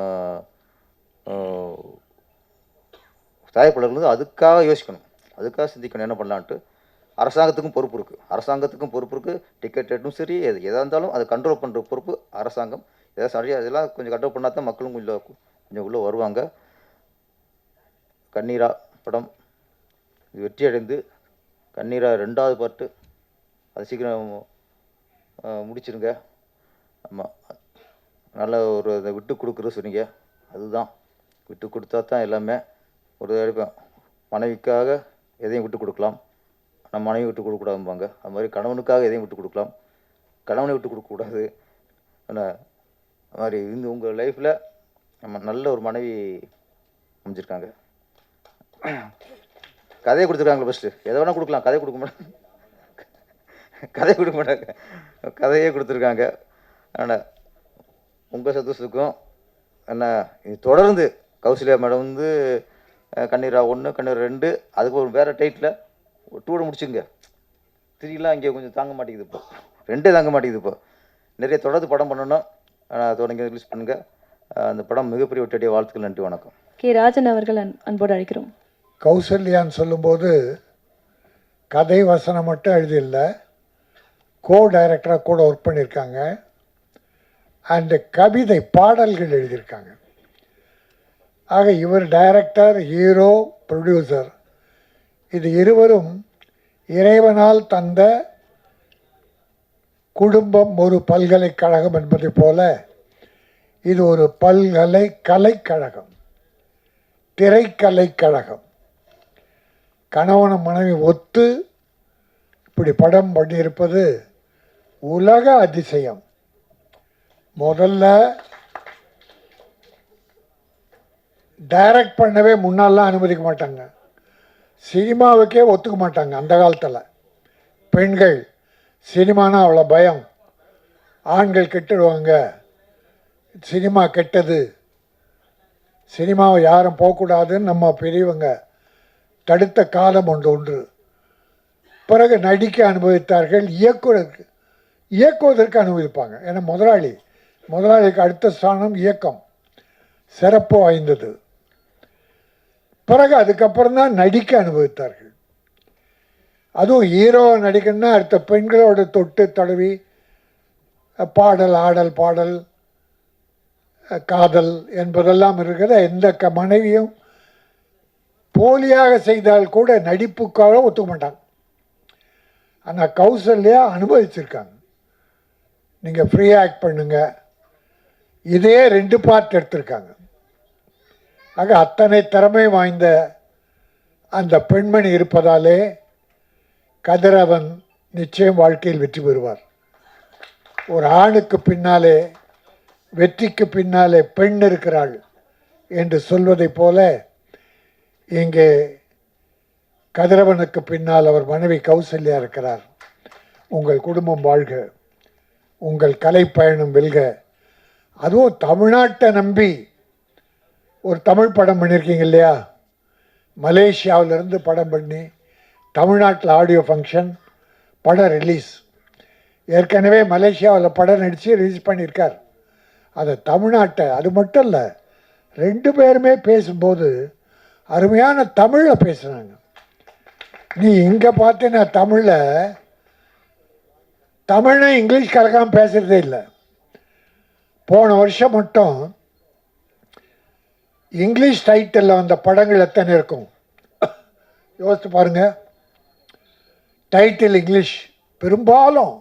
தயாரிப்பாளர்கள் அதுக்காக யோசிக்கணும், அதுக்காக சிந்திக்கணும் என்ன பண்ணலான்ட்டு. அரசாங்கத்துக்கும் பொறுப்பு இருக்குது, அரசாங்கத்துக்கும் பொறுப்பு இருக்குது. டிக்கெட் ரேட்டும் சரி, எதாக இருந்தாலும் அதை கண்ட்ரோல் பண்ணுற பொறுப்பு அரசாங்கம். எதாவது சரியாக இதெல்லாம் கொஞ்சம் கண்ட்ரோல் பண்ணால் தான் மக்களும் கொஞ்சம் உள்ளே வருவாங்க. கண்ணீரா படம் இது வெற்றி அடைந்து கண்ணீரா 2வது பார்ட்டு அது சீக்கிரம் முடிச்சிருங்க. ஆமாம், நல்ல ஒரு அதை விட்டு கொடுக்குறது சொன்னீங்க, அதுதான் விட்டு கொடுத்தா தான் எல்லாமே. ஒரு மனைவிக்காக எதையும் விட்டு கொடுக்கலாம், நம்ம மனைவி விட்டு கொடுக்கக்கூடாதும்பாங்க. அது மாதிரி கணவனுக்காக எதையும் விட்டு கொடுக்கலாம், கணவனை விட்டு கொடுக்கக்கூடாது. ஆனால் அது மாதிரி இந்த உங்கள் லைஃப்பில் நம்ம நல்ல ஒரு மனைவி அமைஞ்சிருக்காங்க. கதையை கொடுத்துருக்காங்க. ஃபஸ்ட்டு எதை வேணால் கொடுக்கலாம், கதையை கொடுக்க மாட்டாங்க, கதையை கொடுக்க மாட்டாங்க, கதையே கொடுத்துருக்காங்க. ஆனால் உங்கள் சந்தோஷத்துக்கும் என்ன இது தொடர்ந்து கௌசல்யா மேடம் வந்து கண்ணீரா 1, கண்ணீரா 2, அதுக்கு ஒரு வேறு டைட்டில் 2 முடிச்சுங்க. 3லாம் இங்கே கொஞ்சம் தாங்க மாட்டேங்குது, இப்போ 2 தாங்க மாட்டேங்குது. இப்போ நிறைய தொடர்ந்து படம் பண்ணணும், தொடங்கி ரிலீஸ் பண்ணுங்கள். அந்த படம் மிகப்பெரிய வெற்றியடைய வாழ்த்துக்கள். நன்றி, வணக்கம். கே. ராஜன் அவர்கள் அன்போடு அழைக்கிறோம். கௌசல்யான்னு சொல்லும்போது கதை வசனம் மட்டும் எழுதியில்லை, கோ டைரக்டராக கூட ஒர்க் பண்ணியிருக்காங்க. அண்டு கவிதை பாடல்கள் எழுதியிருக்காங்க. ஆக இவர் டைரக்டர், ஹீரோ, ப்ரொடியூசர், இது இருவரும் இறைவனால் தந்த குடும்பம் ஒரு பல்கலைக்கழகம் என்பதை போல இது ஒரு கலைக்கழகம், திரைக்கலைக்கழகம். கணவன் மனைவி ஒத்து இப்படி படம் பண்ணியிருப்பது உலக அதிசயம். முதல்ல டைரக்ட் பண்ணவே முன்னாலாம் அனுமதிக்க மாட்டாங்க, சினிமாவுக்கே ஒத்துக்க மாட்டாங்க. அந்த காலத்தில் பெண்கள் சினிமானா அவ்வளோ பயம், ஆண்கள் கெட்டுடுவாங்க, சினிமா கெட்டது, சினிமாவை யாரும் போகக்கூடாதுன்னு நம்ம பெரியவங்க தடுத்த காலம் ஒன்று. பிறகு நடிக்க அனுபவித்தார்கள், இயக்குவதற்கு அனுமதிப்பாங்க. ஏன்னா முதலாளிக்கு அடுத்த ஸ்தானம் இயக்கம், சிறப்பு வாய்ந்தது. பிறகு அதுக்கப்புறம் தான் நடிக்க அனுபவித்தார்கள். அதுவும் ஹீரோ நடிக்கணும்னா அடுத்த பெண்களோட தொட்டு தடவி பாடல், ஆடல், பாடல், காதல் என்பதெல்லாம் இருக்கிற எந்த மனைவியும் போலியாக செய்தால் கூட நடிப்புக்காக ஒத்துக்க மாட்டாங்க. ஆனால் கௌசல்யா அனுபவிச்சிருக்காங்க. நீங்கள் ஃப்ரீ ஆக்ட் பண்ணுங்க, இதே 2 பார்ட் எடுத்திருக்காங்க. ஆக அத்தனை திறமை வாய்ந்த அந்த பெண்மணி இருப்பதாலே கதிரவன் நிச்சயம் வாழ்க்கையில் வெற்றி பெறுவார். ஒரு ஆணுக்கு பின்னாலே, வெற்றிக்கு பின்னாலே பெண் இருக்கிறாள் என்று சொல்வதைப் போல இங்கே கதிரவனுக்கு பின்னால் அவர் மனைவி கௌசல்யா இருக்கிறார். உங்கள் குடும்பம் வாழ்க, உங்கள் கலைப்பயணம் வெல்க. அதுவும் தமிழ்நாட்டை நம்பி ஒரு தமிழ் படம் பண்ணியிருக்கீங்க இல்லையா? மலேசியாவிலிருந்து படம் பண்ணி தமிழ்நாட்டில் ஆடியோ ஃபங்க்ஷன், படம் ரிலீஸ். ஏற்கனவே மலேசியாவில் படம் நடித்து ரிலீஸ் பண்ணியிருக்கார். அதை தமிழ்நாட்டை, அது மட்டும் இல்லை, 2 பேருமே பேசும்போது அருமையான தமிழில் பேசுனாங்க. நீ இங்கே பார்த்தீங்கன்னா தமிழை இங்கிலீஷ் கலக்காமல் பேசுகிறதே இல்லை. போன வருஷம் மட்டும் இங்கிலீஷ் டைட்டிலில் வந்த படங்கள் எத்தனை இருக்கும் யோசித்து பாருங்க. டைட்டில் இங்கிலீஷ் பெரும்பாலும்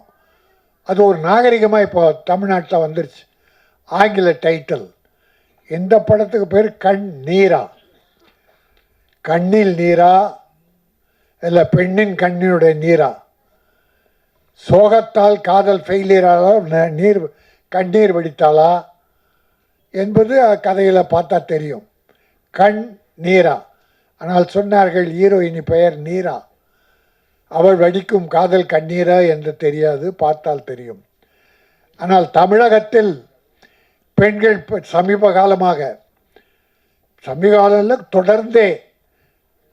அது ஒரு நாகரிகமாக இப்போ தமிழ்நாட்டில் வந்துருச்சு. ஆங்கில டைட்டில். இந்த படத்துக்கு பேர் கண் நீரா, கண்ணில் நீரா இல்லை பெண்ணின் கண்ணினுடைய நீரா, சோகத்தால் காதல் ஃபெயிலியரால் நீர் கண்ணீர் வடித்தாளா என்பது கதையில் பார்த்தா தெரியும். கண் நீரா. ஆனால் சொன்னார்கள் ஹீரோயினி பெயர் நீரா. அவள் வடிக்கும் காதல் கண்ணீரா என்று தெரியாது, பார்த்தால் தெரியும். ஆனால் தமிழகத்தில் பெண்கள் சமீப காலத்தில் தொடர்ந்தே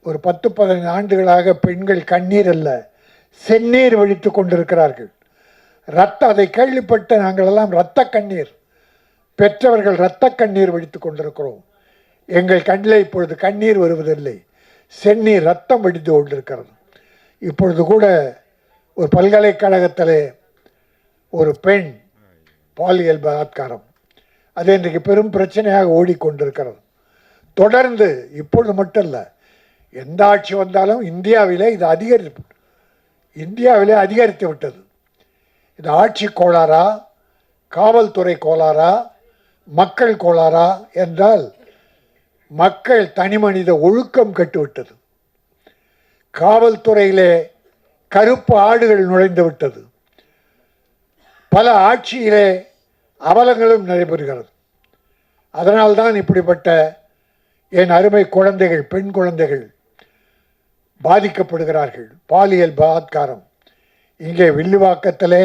ஒரு 10-15 ஆண்டுகளாக பெண்கள் கண்ணீர் அல்ல செந்நீர் வடித்து கொண்டிருக்கிறார்கள். அதை கேள்விப்பட்ட நாங்களெல்லாம் இரத்த கண்ணீர் பெற்றவர்கள் இரத்த கண்ணீர் வடித்து கொண்டிருக்கிறோம். எங்கள் கண்ணில் இப்பொழுது கண்ணீர் வருவதில்லை, செந்நீர் ரத்தம் வடித்து கொண்டிருக்கிறது. இப்பொழுது கூட ஒரு பல்கலைக்கழகத்தில் ஒரு பெண் பாலியல் பலாத்காரம், அது இன்றைக்கு பெரும் பிரச்சனையாக ஓடிக்கொண்டிருக்கிறது. தொடர்ந்து இப்பொழுது மட்டும் இல்லை, எந்த ஆட்சி வந்தாலும் இந்தியாவிலே அதிகரித்து விட்டது. இது ஆட்சி கோளாறா, காவல்துறை கோளாறா, மக்கள் கோளாறா என்றால் மக்கள் தனிமனித ஒழுக்கம் கட்டுவிட்டது. காவல்துறையிலே கருப்பு ஆடுகள் நுழைந்து விட்டது. பல ஆட்சியிலே அவலங்களும் நடைபெறுகிறது. அதனால்தான் இப்படிப்பட்ட என் அருமை குழந்தைகள், பெண் குழந்தைகள் பாதிக்கப்படுகிறார்கள். பாலியல் பலாத்காரம். இங்கே வில்லிவாக்கத்திலே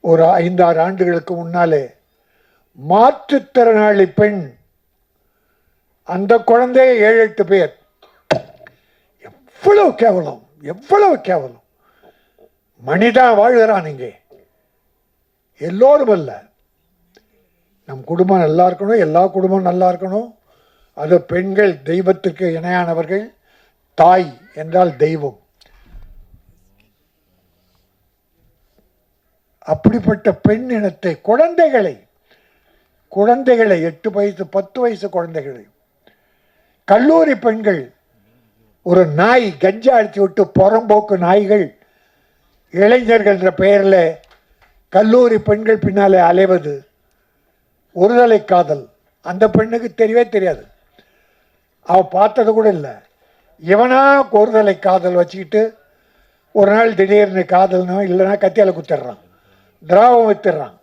ஒரு 5-6 ஆண்டுகளுக்கு முன்னாலே மாற்றுத்திறனாளி பெண், அந்த குழந்தைய 7-8 பேர். எவ்வளவு கேவலம், எவ்வளவு கேவலம். மனிதா வாழ்கிறான் இங்கே. எல்லோரும் அல்ல, நம் குடும்பம் நல்லா இருக்கணும், எல்லா குடும்பம் நல்லா இருக்கணும். அது பெண்கள் தெய்வத்துக்கு இணையானவர்கள். தாய் என்றால் தெய்வம். அப்படிப்பட்ட பெண் இனத்தை, குழந்தைகளை 8 வயசு 10 வயசு குழந்தைகளை, கல்லூரி பெண்கள், ஒரு நாய் கஞ்சா அடித்து விட்டு புறம்போக்கு நாய்கள் இளைஞர்கள் என்ற பெயரில் கல்லூரி பெண்கள் பின்னாலே அலைவது ஒருதலை காதல். அந்த பெண்ணுக்கு தெரியவே தெரியாது, அவள் பார்த்தது கூட இல்லை. இவனா ஒருதலை காதல் வச்சுக்கிட்டு ஒரு நாள் திடீர்னு காதல்னோ இல்லைன்னா கத்தியால் குத்திடுறான், திராவம் வித்துடுறான்.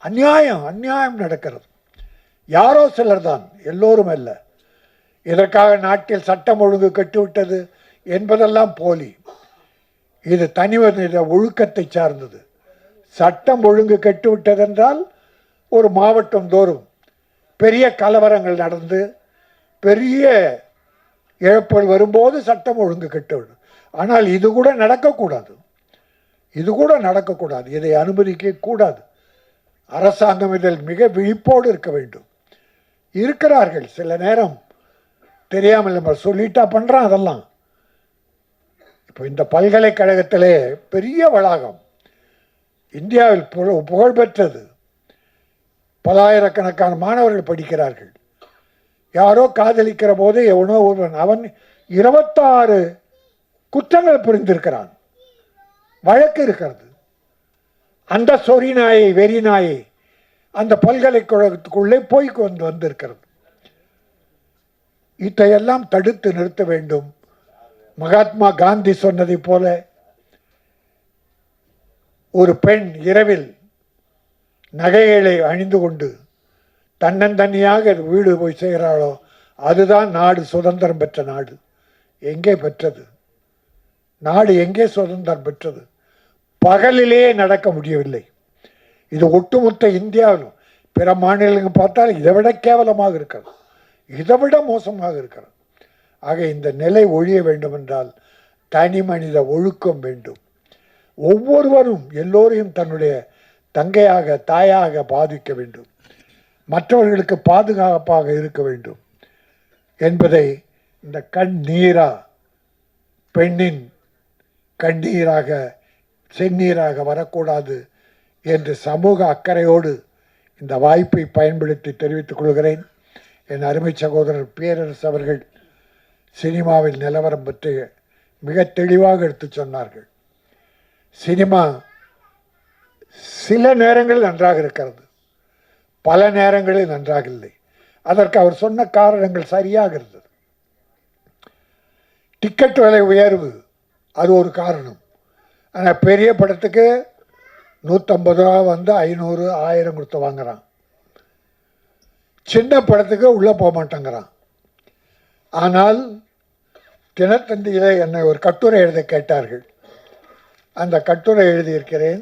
அநியாயம் நடக்கிறது. யாரோ சிலர் தான், எல்லோரும் அல்ல. இதற்காக நாட்டில் சட்டம் ஒழுங்கு கட்டுவிட்டது என்பதெல்லாம் போலி. இது தனிமனித ஒழுக்கத்தை சார்ந்தது. சட்டம் ஒழுங்கு கட்டுவிட்டதென்றால் ஒரு மாவட்டம் தோறும் பெரிய கலவரங்கள் நடந்து பெரிய இழப்புகள் வரும்போது சட்டம் ஒழுங்கு கட்டுவிடும். ஆனால் இது கூட நடக்கக்கூடாது. இதை அனுமதிக்க கூடாது. அரசாங்கம் இதில் மிக விழிப்போடு இருக்க வேண்டும். இருக்கிறார்கள், சில நேரம் தெரியாமல் நம்ம சொல்லிட்டா பண்ணுறான். அதெல்லாம் இப்போ இந்த பல்கலைக்கழகத்திலே பெரிய வளாகம், இந்தியாவில் புகழ்பெற்றது. பலாயிரக்கணக்கான மாணவர்கள் படிக்கிறார்கள். யாரோ காதலிக்கிற போது எவனோ ஒருவன், அவன் 26 குற்றங்கள் புரிந்திருக்கிறான். வழக்கு இருக்கிறது. அந்த சொறி நாயை, வெறி நாயை அந்த பல்கலைக்கழகத்துக்குள்ளே போய் வந்திருக்கிறது. இதையெல்லாம் தடுத்து நிறுத்த வேண்டும். மகாத்மா காந்தி சொன்னதை போல ஒரு பெண் இரவில் நகைகளை அணிந்து கொண்டு தன்னந்தனியாக வீடு போய் செய்கிறாளோ அதுதான் நாடு, சுதந்திரம் பெற்ற நாடு. எங்கே பெற்றது நாடு? எங்கே சுதந்திரம் பெற்றது? பகலிலே நடக்க முடியவில்லை. இது ஒட்டுமொத்த இந்தியாவிலும் பிற மாநிலங்கள் பார்த்தால் இதைவிட கேவலமாக இருக்கிறது, இதைவிட மோசமாக இருக்கிறது. ஆக இந்த நிலை ஒழிய வேண்டுமென்றால் தனி மனித ஒழுக்கம் வேண்டும். ஒவ்வொருவரும் எல்லோரையும் தன்னுடைய தங்கையாக, தாயாக பாதிக்க வேண்டும். மற்றவர்களுக்கு பாதுகாப்பாக இருக்க வேண்டும் என்பதை இந்த கண்ணீரா, பெண்ணின் கண்ணீராக செந்நீராக வரக்கூடாது என்று சமூக அக்கறையோடு இந்த வாய்ப்பை பயன்படுத்தி தெரிவித்துக் கொள்கிறேன். என் அருமை சகோதரர் பேரரசு அவர்கள் சினிமாவில் நிலவரம் பற்றி மிக தெளிவாக எடுத்து சொன்னார்கள். சினிமா சில நேரங்களில் நன்றாக இருக்கிறது, பல நேரங்களில் நன்றாக இல்லை. அதற்கு அவர் சொன்ன காரணங்கள் சரியாக இருந்தது. டிக்கெட் விலை உயர்வு அது ஒரு காரணம். ஆனால் பெரிய படத்துக்கு 150 ரூபா வந்து 500 1000 கொடுத்து வாங்குறான். சின்ன படத்துக்கு உள்ளே போக மாட்டேங்கிறான். ஆனால் தினத்தந்தியிலே என்னை ஒரு கட்டுரை எழுத கேட்டார்கள். அந்த கட்டுரை எழுதியிருக்கிறேன்.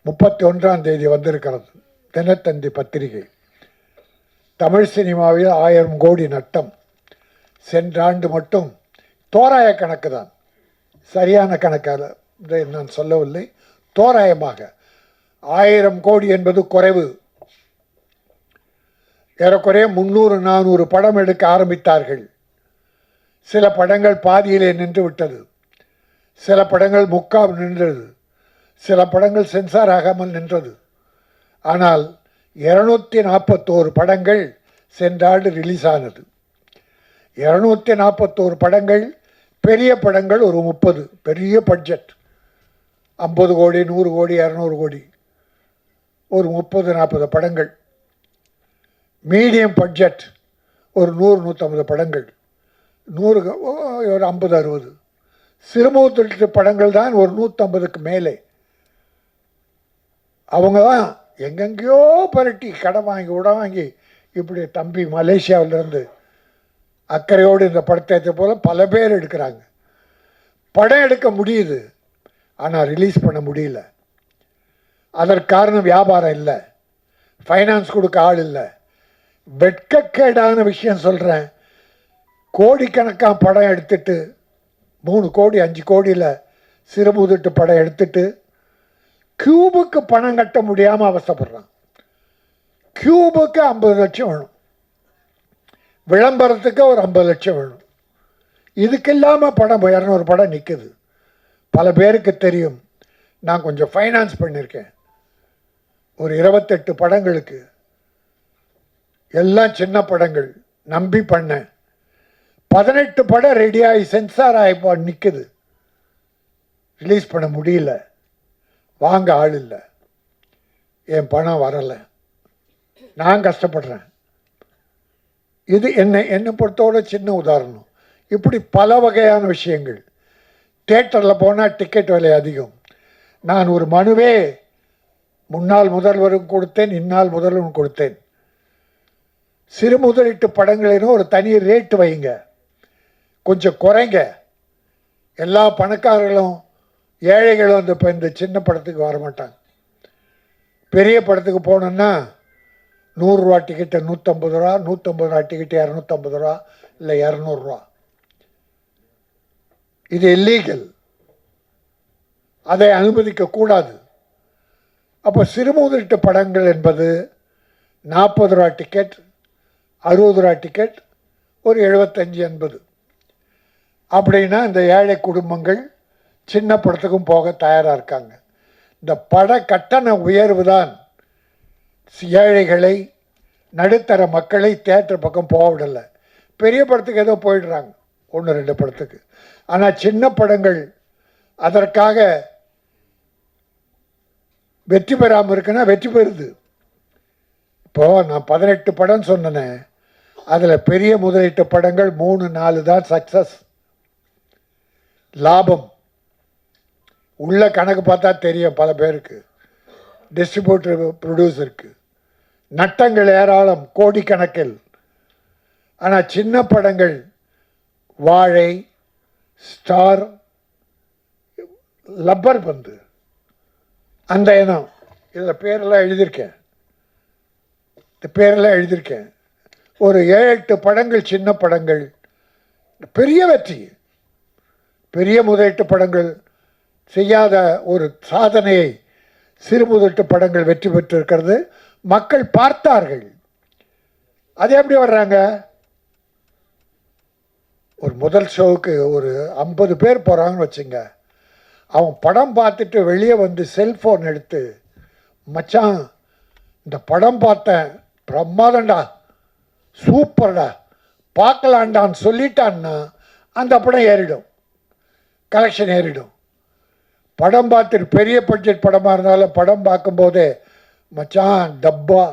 31ஆம் தேதி வந்திருக்கிறது தினத்தந்தி பத்திரிகை. தமிழ் சினிமாவில் 1000 கோடி நட்டம். சென்ற ஆண்டு மட்டும் தோராய கணக்கு தான், சரியான கணக்காக நான் சொல்லவில்லை, தோராயமாக 1000 கோடி என்பது குறைவு. ஏறக்குறைய 300-400 படம் எடுக்க ஆரம்பித்தார்கள். சில படங்கள் பாதியிலே நின்று விட்டது, சில படங்கள் முக்கால் நின்றது, சில படங்கள் சென்சார் ஆகாமல் நின்றது. ஆனால் 241 படங்கள் சென்ற ஆண்டு ரிலீஸ் ஆனது. 241 படங்கள், பெரிய படங்கள் ஒரு 30, பெரிய பட்ஜெட் 50 கோடி 100 கோடி 200 கோடி, ஒரு 30-40 படங்கள். மீடியம் பட்ஜெட் ஒரு 100-150 படங்கள், 100 ஒரு 50-60. சிறுமுகத்து படங்கள் தான் ஒரு 150க்கு மேலே. அவங்க தான் எங்கெங்கேயோ பரட்டி கடன் வாங்கி உட வாங்கி இப்படி தம்பி மலேசியாவிலேருந்து அக்கறையோடு இந்த படத்தை எடுத்த போல பல பேர் எடுக்கிறாங்க. படம் எடுக்க முடியுது, ஆனால் ரிலீஸ் பண்ண முடியல. அதற்கு காரணம் வியாபாரம் இல்லை, ஃபைனான்ஸ் கொடுக்க ஆள் இல்லை. வெட்கக்கேடான விஷயம் சொல்கிறேன். கோடிக்கணக்கான படம் எடுத்துட்டு 3 கோடி 5 கோடியில் சிறுமுதிட்டு படம் எடுத்துட்டு கியூபுக்கு பணம் கட்ட முடியாமல் அவசப்படுறான். கியூபுக்கு 50 லட்சம் வேணும், விளம்பரத்துக்கு ஒரு 50 லட்சம் வேணும். இதுக்கு இல்லாமல் படம் 200 படம் நிற்குது. பல பேருக்கு தெரியும், நான் கொஞ்சம் ஃபைனான்ஸ் பண்ணியிருக்கேன். ஒரு 28 படங்களுக்கு, எல்லாம் சின்ன படங்கள் நம்பி பண்ணேன். 18 படம் ரெடியாகி சென்சார் ஆகி நிற்குது, ரிலீஸ் பண்ண முடியல, வாங்க ஆள் இல்லை, என் பணம் வரலை, நான் கஷ்டப்படுறேன். இது என்னை பொறுத்தவரை சின்ன உதாரணம். இப்படி பல வகையான விஷயங்கள். தியேட்டரில் போனால் டிக்கெட் விலை அதிகம். நான் ஒரு மனுவே முன்னாள் முதல்வரும் கொடுத்தேன், இந்நாள் முதல்வரும் கொடுத்தேன். சிறு முதலீட்டு படங்களிலும் ஒரு தனி ரேட்டு வைங்க, கொஞ்சம் குறைங்க. எல்லா பணக்காரர்களும் ஏழைகளும் இந்த சின்ன படத்துக்கு வரமாட்டாங்க. பெரிய படத்துக்கு போனோன்னா 100 ரூபா டிக்கெட்டு 150 ரூபா, 150 ரூபா டிக்கெட்டு 250 ரூபா, இல்லை 200 ரூபா. இது இல்லீகல், அதை அனுமதிக்கக்கூடாது. அப்போ சிறுமுதிட்டு படங்கள் என்பது 40 ரூபா டிக்கெட், 60 ரூபா டிக்கெட், ஒரு 75-80. அப்படின்னா இந்த ஏழை குடும்பங்கள் சின்ன படத்துக்கும் போக தயாராக இருக்காங்க. இந்த பட கட்டண உயர்வு தான் ஏழைகளை, நடுத்தர மக்களை தியேட்டர் பக்கம் போக விடலை. பெரிய படத்துக்கு ஏதோ போயிடுறாங்க, 1-2 படத்துக்கு. ஆனால் சின்ன படங்கள் அதற்காக வெற்றி பெறாமல் இருக்குன்னா வெற்றி பெறுது. இப்போது நான் 18 படம் சொன்னேன், அதில் பெரிய முதலீட்டு படங்கள் 3-4 தான் சக்ஸஸ், லாபம். உள்ள கணக்கு பார்த்தா தெரியும் பல பேருக்கு, டிஸ்ட்ரிபியூட்டர் ப்ரொடியூசருக்கு. நட்டங்கள் ஏராளம், கோடிக்கணக்கில். ஆனால் சின்ன படங்கள் வாழை, ஸ்டார், லப்பர் பந்து, அந்த இனம், இதில் பேரெல்லாம் எழுதியிருக்கேன், இந்த பேரெல்லாம் எழுதியிருக்கேன். ஒரு 7-8 படங்கள் சின்ன படங்கள் பெரிய வெற்றி. பெரிய முதலீட்டு படங்கள் செய்யாத ஒரு சாதனையை சிறு முதலீட்டு படங்கள் வெற்றி பெற்றிருக்கிறது. மக்கள் பார்த்தார்கள். அது எப்படி வர்றாங்க? ஒரு முதல் ஷோவுக்கு ஒரு 50 பேர் போகிறாங்கன்னு வச்சுங்க. அவன் படம் பார்த்துட்டு வெளியே வந்து செல்ஃபோன் எடுத்து, மச்சான் இந்த படம் பார்த்தேன் பிரமாதண்டா சூப்பர்டா பார்க்கலான்டான்னு சொல்லிட்டான்னா அந்த படம் ஏறிடும், கலெக்ஷன் ஏறிடும். படம் பார்த்துட்டு பெரிய பட்ஜெட் படமாக இருந்தாலும் படம் பார்க்கும்போதே மச்சான் டப்பா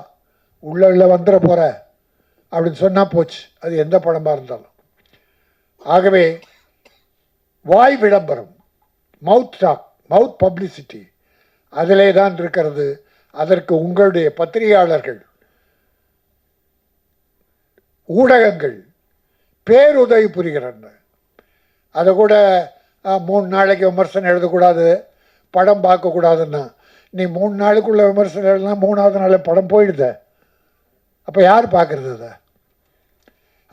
உள்ள வந்துட போகிற அப்படின்னு சொன்னால் போச்சு, அது எந்த படமாக இருந்தாலும். ஆகவே வாய் விளம்பரம், மவுத் டாக், மவுத் பப்ளிசிட்டி அதிலே தான் இருக்கிறது. அதற்கு உங்களுடைய பத்திரிகையாளர்கள், ஊடகங்கள் பேருதவி புரிகிறாங்க. அதை கூட 3 நாளைக்கு விமர்சனம் எழுதக்கூடாது, படம் பார்க்கக்கூடாதுன்னா, நீ 3 நாளுக்குள்ள விமர்சனம் எழுதுனா 3ஆவது நாள் படம் போயிடுத, அப்போ யார் பார்க்குறது அதை?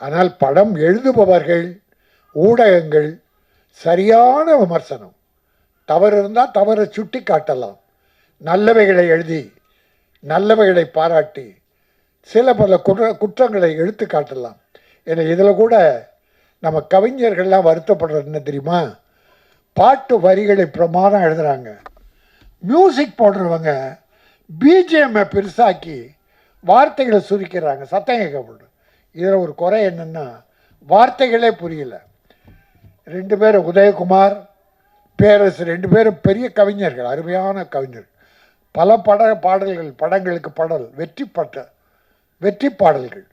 ஆனால் படம் எழுதுபவர்கள், ஊடகங்கள் சரியான விமர்சனம், தவறு இருந்தால் தவறை சுட்டி காட்டலாம், நல்லவைகளை எழுதி நல்லவைகளை பாராட்டி சில பல குற்றங்களை எடுத்து காட்டலாம். ஏன்னா இதில் கூட நம்ம கவிஞர்கள்லாம் வருத்தப்படுறது என்ன தெரியுமா? பாட்டு வரிகளை பிரமாதம் எழுதுகிறாங்க, மியூசிக் போடுறவங்க பிஜிஎம்மை பெருசாக்கி வார்த்தைகளை சுருக்கிறாங்க, சத்தம் கேட்கப்படும். இதில் ஒரு குறை என்னென்னா வார்த்தைகளே புரியல. 2 பேர் உதயகுமார், பேரரசு 2 பேரும் பெரிய கவிஞர்கள், அருமையான கவிஞர்கள். பல பாடல்கள், படங்களுக்கு பாடல், வெற்றி பாடல்கள்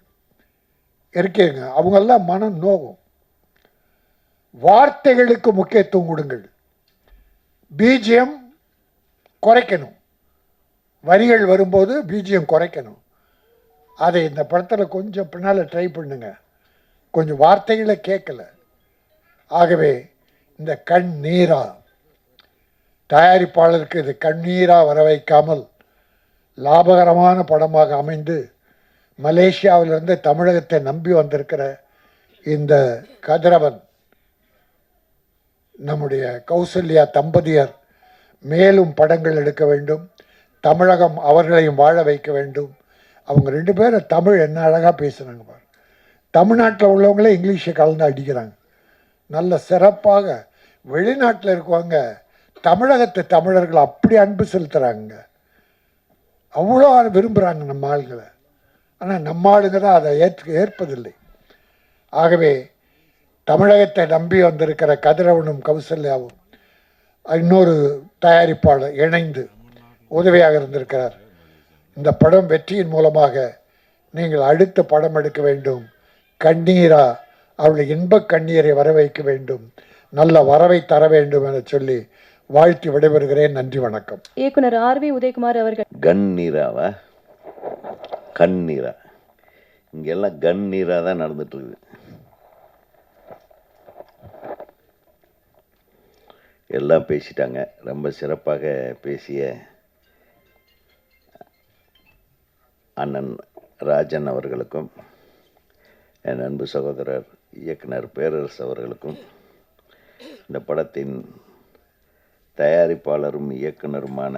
இருக்கீங்க. அவங்கெல்லாம் மனம் நோகும். வார்த்தைகளுக்கு முக்கியத்துவம் கொடுங்கள், பிஜிஎம் குறைக்கணும், வரிகள் வரும்போது பிஜிஎம் குறைக்கணும். அதை இந்த படத்தில் கொஞ்சம் பின்னால் ட்ரை பண்ணுங்க, கொஞ்சம் வார்த்தைகளை கேட்கல. ஆகவே இந்த கண்ணீரா தயாரிப்பாளருக்கு இது கண்ணீராக வர வைக்காமல் லாபகரமான படமாக அமைந்து மலேசியாவிலிருந்து தமிழகத்தை நம்பி வந்திருக்கிற இந்த கதிரவன், நம்முடைய கௌசல்யா தம்பதியர் மேலும் படங்கள் எடுக்க வேண்டும், தமிழகம் அவர்களையும் வாழ வைக்க வேண்டும். அவங்க 2 பேரும் தமிழ் என்ன அழகாக பேசுகிறாங்க பாரு. தமிழ்நாட்டில் உள்ளவங்களே இங்கிலீஷை கலந்து அடிக்கிறாங்க, நல்ல சிறப்பாக. வெளிநாட்டில் இருக்கவங்க தமிழகத்து தமிழர்கள் அப்படி அன்பு செலுத்துகிறாங்க, அவ்வளோ விரும்புகிறாங்க நம்ம ஆளுங்களை. ஆனால் நம்ம ஆளுங்க தான் அதை ஏற்பதில்லை. ஆகவே தமிழகத்தை நம்பி வந்திருக்கிற கதிரவனும் கௌசல்யாவும் இன்னொரு தயாரிப்பாளர் இணைந்து உதவியாக இருந்திருக்கிறார். இந்த படம் வெற்றியின் மூலமாக நீங்கள் அடுத்த படம் எடுக்க வேண்டும், கண்ணீரா அவளுடைய இன்ப கண்ணீரை வர வைக்க வேண்டும், நல்ல வரவை தர வேண்டும் என சொல்லி வாழ்த்தி விடைபெறுகிறேன். நன்றி, வணக்கம். இயக்குனர் ஆர்வி உதயகுமார் அவர்கள். கண்ணீராவா கண்ணீரா? இங்கெல்லாம் கண்ணீராக தான் நடந்துட்டுருக்குது. எல்லாம் பேசிட்டாங்க. ரொம்ப சிறப்பாக பேசிய அண்ணன் ராஜன் அவர்களுக்கும், என் அன்பு சகோதரர் இயக்குனர் பேரரசு அவர்களுக்கும், இந்த படத்தின் தயாரிப்பாளரும் இயக்குனருமான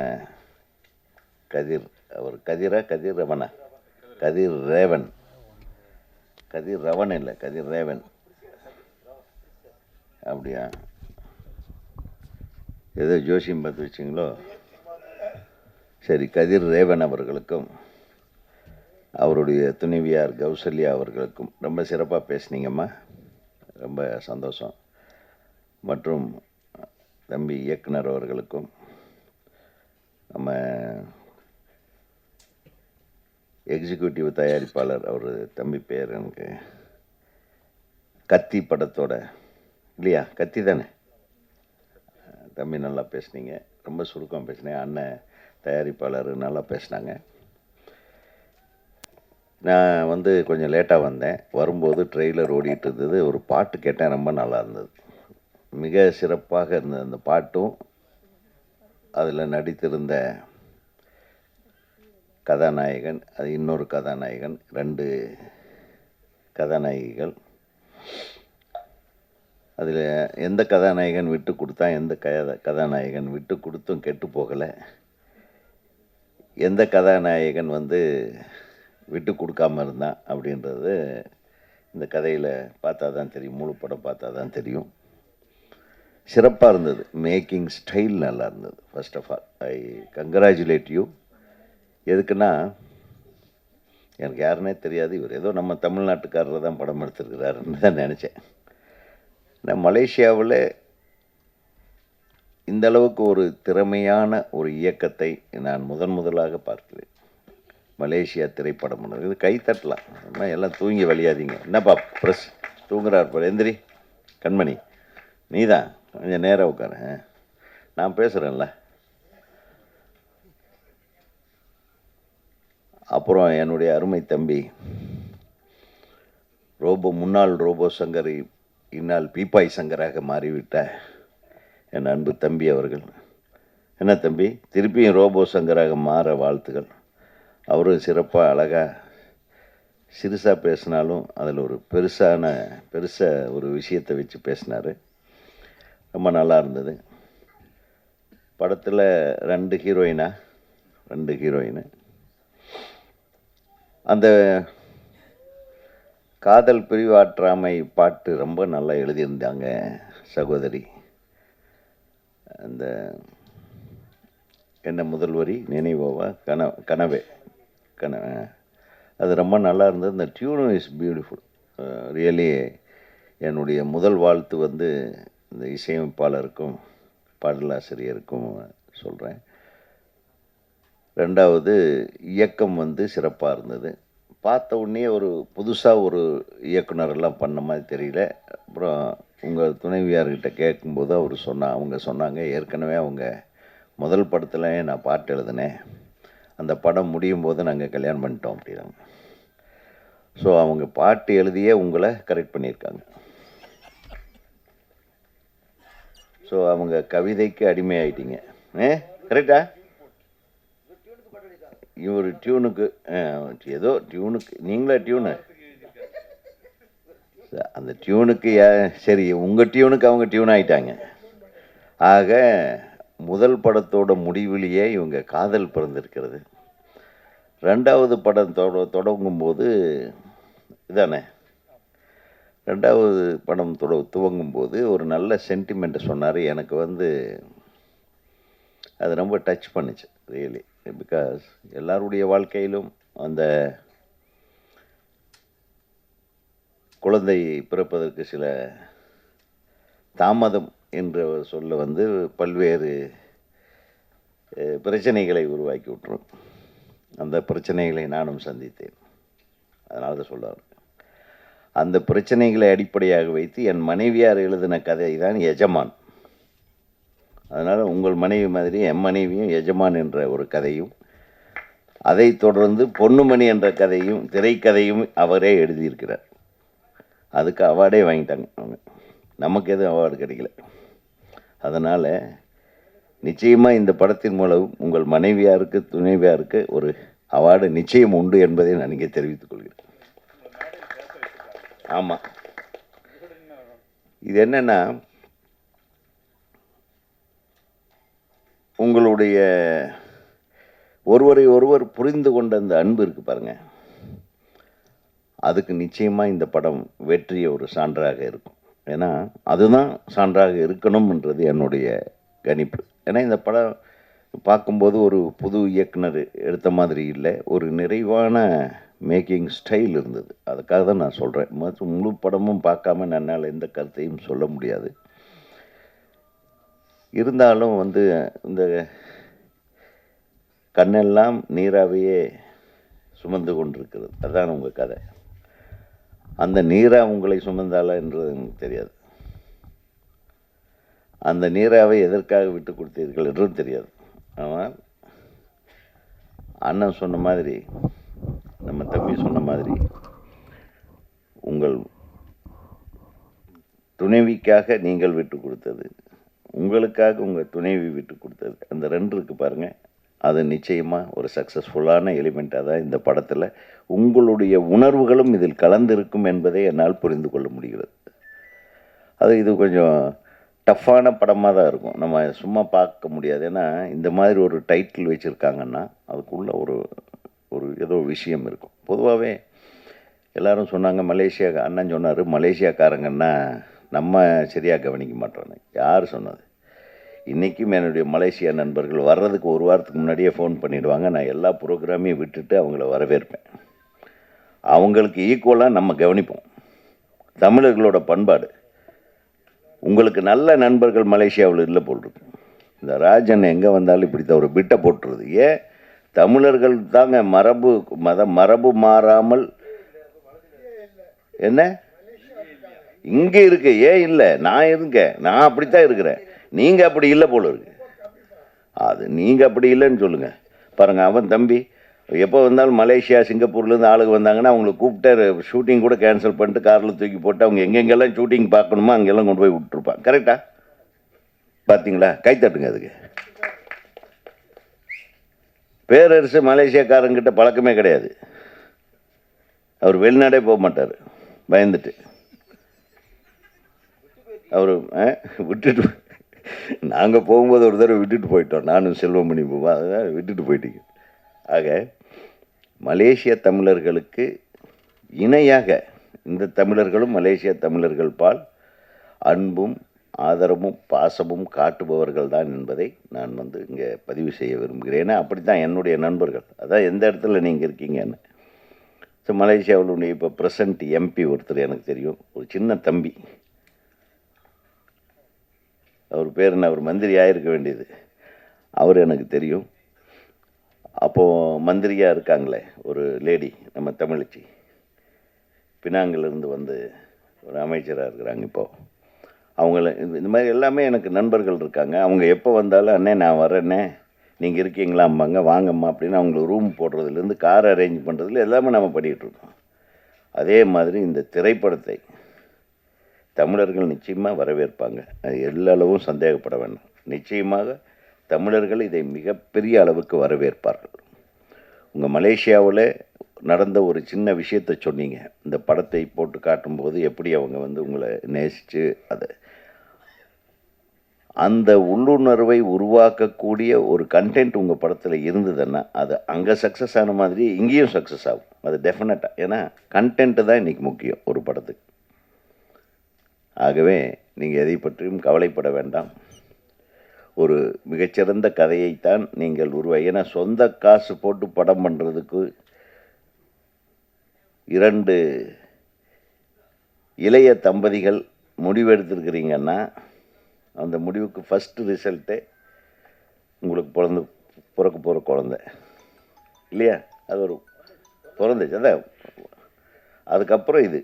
கதிரவன் இல்லை கதிர்ரேவன், அப்படியா? ஏதோ ஜோசியம் பார்த்து வச்சிங்களோ? சரி, கதிர்ரேவன் அவர்களுக்கும் அவருடைய துணைவியார் கௌசல்யா அவர்களுக்கும் ரொம்ப சிறப்பாக பேசுனீங்கம்மா, ரொம்ப சந்தோஷம். மற்றும் தம்பி இயக்குனர் அவர்களுக்கும், நம்ம எக்ஸிக்யூட்டிவ் தயாரிப்பாளர், அவர் தம்பி பேர் எனக்கு கத்தி படத்தோட இல்லையா, கத்தி தானே தம்பி, நல்லா பேசுனீங்க, ரொம்ப சுருக்கம் பேசினேன். அண்ணன் தயாரிப்பாளர் நல்லா பேசினாங்க. நான் கொஞ்சம் லேட்டாக வந்தேன். வரும்போது ட்ரெய்லர் ஓடிட்டு இருந்தது, ஒரு பாட்டு கேட்டேன், ரொம்ப நல்லா இருந்தது, மிக சிறப்பாக இருந்தது அந்த பாட்டும். அதில் நடித்திருந்த கதாநாயகன், அது இன்னொரு கதாநாயகன், 2 கதாநாயகிகள். அதில் எந்த கதாநாயகன் விட்டு கொடுத்தா, எந்த கதாநாயகன் விட்டு கொடுத்தும் கெட்டு போகலை, எந்த கதாநாயகன் விட்டு கொடுக்காம இருந்தான் அப்படின்றது இந்த கதையில் பார்த்தா தான் தெரியும், முழு படம் பார்த்தா தான் தெரியும். சிறப்பாக இருந்தது, மேக்கிங் ஸ்டைல் நல்லா இருந்தது. First of all I congratulate you. எதுக்குன்னா, எனக்கு யாருன்னே தெரியாது. இவர் ஏதோ நம்ம தமிழ்நாட்டுக்காரர் தான் படம் எடுத்திருக்கிறாருன்னு தான் நினச்சேன். நான் மலேசியாவில் இந்த அளவுக்கு ஒரு திறமையான ஒரு இயக்கத்தை நான் முதலாக பார்க்கிறேன். மலேசியா திரைப்படம் இது கை தட்டலாம். எல்லாம் தூங்கி வழியாதீங்க. என்னப்பா ப்ரெஸ் தூங்குறார் பாரு, எந்திரி கண்மணி, நீ தான் கொஞ்சம் நேராக உட்கார, நான் பேசுகிறேன்ல. அப்புறம் என்னுடைய அருமை தம்பி முன்னாள் ரோபோ சங்கர் இந்நாள் பீப்பாய் சங்கராக மாறிவிட்ட என் அன்பு தம்பி அவர்கள். என்ன தம்பி, திருப்பியும் ரோபோ சங்கராக மாற வாழ்த்துகள். அவரும் சிறப்பாக அழகாக சிறுசாக பேசினாலும் அதில் ஒரு பெருசாக ஒரு விஷயத்தை வச்சு பேசினார். ரொம்ப நல்லா இருந்தது. படத்தில் 2 ஹீரோயின். அந்த காதல் பிரிவாற்றாமை பாட்டு ரொம்ப நல்லா எழுதியிருந்தாங்க சகோதரி. அந்த என்ன முதல் வரி நினைவோவா கனவே அது ரொம்ப நல்லா இருந்தது. இந்த டியூனும் இஸ் பியூட்டிஃபுல். ரியலி என்னுடைய முதல் வாழ்த்து வந்து இந்த இசையமைப்பாளருக்கும் பாடலாசிரியருக்கும் சொல்கிறேன். 2வது இயக்கம் வந்து சிறப்பாக இருந்தது. பார்த்த உடனே ஒரு புதுசாக ஒரு இயக்குனரெல்லாம் பண்ண மாதிரி தெரியல. அப்புறம் உங்கள் துணைவியார்கிட்ட கேட்கும்போது அவங்க சொன்னாங்க, ஏற்கனவே அவங்க முதல் படத்தில் நான் பாட்டு எழுதினேன், அந்த படம் முடியும் போது நாங்கள் கல்யாணம் பண்ணிட்டோம் அப்படின்னாங்க. ஸோ அவங்க பாட்டு எழுதியே உங்களை கரெக்ட் பண்ணியிருக்காங்க. ஸோ அவங்க கவிதைக்கு அடிமையாயிட்டீங்க. கரெக்டா? இவர் டியூனுக்கு ஏதோ டியூனுக்கு நீங்களா டியூனு? அந்த டியூனுக்கு சரி, உங்கள் டியூனுக்கு அவங்க டியூன் ஆகிட்டாங்க. ஆக முதல் படத்தோட முடிவிலேயே இவங்க காதல் பிறந்திருக்கிறது. 2வது படம் தொடங்கும்போது இதானே 2வது படம் துவங்கும்போது ஒரு நல்ல சென்டிமெண்ட்டை சொன்னார். எனக்கு வந்து அது ரொம்ப டச் பண்ணுச்சு ரியலி. பிகாஸ் எல்லாருடைய வாழ்க்கையிலும் அந்த குழந்தை பிறப்பதற்கு சில தாமதம் என்ற சொல்ல வந்து பல்வேறு பிரச்சனைகளை உருவாக்கி விட்டுரும். அந்த பிரச்சனைகளை நானும் சந்தித்தேன். அதனால தான் சொல்ல அந்த பிரச்சனைகளை அடிப்படையாக வைத்து என் மனைவியார் எழுதின கதை தான் எஜமான். அதனால் உங்கள் மனைவி மாதிரி என் மனைவியும் எஜமான் என்ற ஒரு கதையும், அதை தொடர்ந்து பொன்னுமணி என்ற கதையும் திரைக்கதையும் அவரே எழுதியிருக்கிறார். அதுக்கு அவார்டே வாங்கிட்டாங்க அவங்க. நமக்கு எதுவும் அவார்டு கிடைக்கல. அதனால் நிச்சயமாக இந்த படத்தின் மூலம் உங்கள் மனைவியாருக்கு துணைவியாருக்கு ஒரு அவார்டு நிச்சயம் உண்டு என்பதை நான் இங்கே தெரிவித்துக் கொள்கிறேன். ஆமாம், இது என்னென்னா உங்களுடைய ஒருவரை ஒருவர் புரிந்து கொண்ட அந்த அன்பு இருக்குது பாருங்கள், அதுக்கு நிச்சயமாக இந்த படம் வெற்றிய ஒரு சான்றாக இருக்கும். ஏன்னா அதுதான் சான்றாக இருக்கணும்ன்றது என்னுடைய கணிப்பு. ஏன்னா இந்த படம் பார்க்கும்போது ஒரு புது இயக்குனர் எடுத்த மாதிரி இல்லை, ஒரு நிறைவான மேக்கிங் ஸ்டைல் இருந்தது. அதுக்காக தான் நான் சொல்கிறேன். முழு படமும் பார்க்காம என்னால் எந்த கருத்தையும் சொல்ல முடியாது. இருந்தாலும் வந்து இந்த கண்ணெல்லாம் நீராவையே சுமந்து கொண்டிருக்கிறது, அதுதான் உங்கள் கதை. அந்த நீரா உங்களை சுமந்தாலா என்றது எனக்கு தெரியாது. அந்த நீராவை எதற்காக விட்டு கொடுத்தீர்கள் என்றும் தெரியாது. ஆனால் அண்ணன் சொன்ன மாதிரி, நம்ம தம்பி சொன்ன மாதிரி, உங்கள் துணைவிக்காக நீங்கள் விட்டு கொடுத்தது, உங்களுக்காக உங்கள் துணைவி விட்டு கொடுத்தது, அந்த 2 இருக்குது பாருங்கள், அது நிச்சயமாக ஒரு சக்ஸஸ்ஃபுல்லான எலிமெண்ட்டாக தான் இந்த படத்தில் உங்களுடைய உணர்வுகளும் இதில் கலந்திருக்கும் என்பதை என்னால் புரிந்து கொள்ள முடிகிறது. இது கொஞ்சம் டஃப்பான படமாக தான் இருக்கும், நம்ம சும்மா பார்க்க முடியாது. ஏன்னா இந்த மாதிரி ஒரு டைட்டில் வச்சுருக்காங்கன்னா அதுக்குள்ளே ஒரு ஏதோ விஷயம் இருக்கும். பொதுவாகவே எல்லோரும் சொன்னாங்க, அண்ணன் சொன்னார், மலேசியாக்காரங்கன்னா நம்ம சரியாக கவனிக்க மாட்டோன்னு. யார் சொன்னது? இன்றைக்கும் என்னுடைய மலேசியா நண்பர்கள் வர்றதுக்கு 1 வாரத்துக்கு முன்னாடியே ஃபோன் பண்ணிவிடுவாங்க. நான் எல்லா ப்ரோக்ராமையும் விட்டுட்டு அவங்கள வரவேற்பேன். அவங்களுக்கு ஈக்குவலாக நம்ம கவனிப்போம். தமிழர்களோட பண்பாடு. உங்களுக்கு நல்ல நண்பர்கள் மலேசியாவில் இல்லை போல் இருக்கு. இந்த ராஜன் எங்கே வந்தாலும் இப்படி தான் ஒரு பிட்டை போட்டுருது. ஏன்? தமிழர்கள் தாங்க மரபு மாறாமல் என்ன இங்கே இருக்கு. ஏன் இல்லை? நான் அப்படித்தான் இருக்கிறேன். நீங்கள் அப்படி இல்லை போல இருக்கு. அது நீங்கள் அப்படி இல்லைன்னு சொல்லுங்கள். பாருங்கள், அவன் தம்பி எப்போ வந்தாலும் மலேசியா சிங்கப்பூர்லேருந்து ஆளுங்க வந்தாங்கன்னா அவங்களை கூப்பிட்டு ஷூட்டிங் கூட கேன்சல் பண்ணிட்டு காரில் தூக்கி போட்டு அவங்க எங்கெங்கெல்லாம் ஷூட்டிங் பார்க்கணுமோ அங்கெல்லாம் கொண்டு போய் விட்டுருப்பான். கரெக்டா? பார்த்தீங்களா? கைத்தட்டுங்க அதுக்கு. பேரரசு மலேசியாக்காரங்கிட்ட பழக்கமே கிடையாது. அவர் வெளிநாடே போக மாட்டார் பயந்துட்டு. அவர் விட்டுட்டு நாங்கள் போகும்போது ஒரு தடவை விட்டுட்டு போயிட்டோம். நானும் செல்வமணி போவோம். அதான் விட்டுட்டு போயிட்டீங்க. ஆக மலேசிய தமிழர்களுக்கு இணையாக இந்த தமிழர்களும் மலேசிய தமிழர்கள் பால் அன்பும் ஆதரவும் பாசமும் காட்டுபவர்கள் தான் என்பதை நான் இங்கே பதிவு செய்ய விரும்புகிறேன். ஏன்னா அப்படி தான் என்னுடைய நண்பர்கள். அதான் எந்த இடத்துல நீங்கள் இருக்கீங்கன்னு. ஸோ மலேசியாவுடைய இப்போ ப்ரெசன்ட் எம்பி ஒருத்தர் எனக்கு தெரியும், ஒரு சின்ன தம்பி. அவர் பேர் என்ன? அவர் மந்திரி ஆகிருக்க வேண்டியது. அவர் எனக்கு தெரியும். அப்போது மந்திரியாக இருக்காங்களே ஒரு லேடி, நம்ம தமிழச்சி, பினாங்கிலிருந்து வந்து ஒரு அமைச்சராக இருக்கிறாங்க இப்போது. அவங்கள இந்த மாதிரி எல்லாமே எனக்கு நண்பர்கள் இருக்காங்க. அவங்க எப்போ வந்தாலும் அண்ணே நான் வரேன்னே, நீங்கள் இருக்கீங்களாம்பாங்க, வாங்கம்மா அப்படின்னு அவங்களுக்கு ரூம் போடுறதுலேருந்து கார் அரேஞ்ச் பண்ணுறதுல எல்லாமே நம்ம பண்ணிகிட்ருக்கோம். அதே மாதிரி இந்த திரைப்படத்தை தமிழர்கள் நிச்சயமாக வரவேற்பாங்க. அது எல்லா அளவும் சந்தேகப்பட வேண்டாம். நிச்சயமாக தமிழர்கள் இதை மிகப்பெரிய அளவுக்கு வரவேற்பார்கள். உங்கள் மலேசியாவில் நடந்த ஒரு சின்ன விஷயத்தை சொன்னீங்க. இந்த படத்தை போட்டு காட்டும்போது எப்படி அவங்க உங்களை நேசித்து அந்த உள்ளுணர்வை உருவாக்கக்கூடிய ஒரு கண்டென்ட் உங்கள் படத்தில் இருந்ததுன்னா அது அங்கே சக்ஸஸ் ஆன மாதிரி இங்கேயும் சக்ஸஸ் ஆகும். அது டெஃபினட்டாக. ஏன்னா கண்டென்ட்டு தான் இன்றைக்கி முக்கியம் ஒரு படத்துக்கு. ஆகவே நீங்கள் எதை பற்றியும் கவலைப்பட வேண்டாம். ஒரு மிகச்சிறந்த கதையைத்தான் நீங்கள் ஏன்னா சொந்த காசு போட்டு படம் பண்ணுறதுக்கு 2 இளைய தம்பதிகள் முடிவெடுத்துருக்கிறீங்கன்னா அந்த முடிவுக்கு ஃபஸ்ட்டு ரிசல்ட்டே உங்களுக்கு பிறக்க போகிற குழந்தை இல்லையா? அது ஒரு பிறந்துச்சு. அதான் அதுக்கப்புறம் இது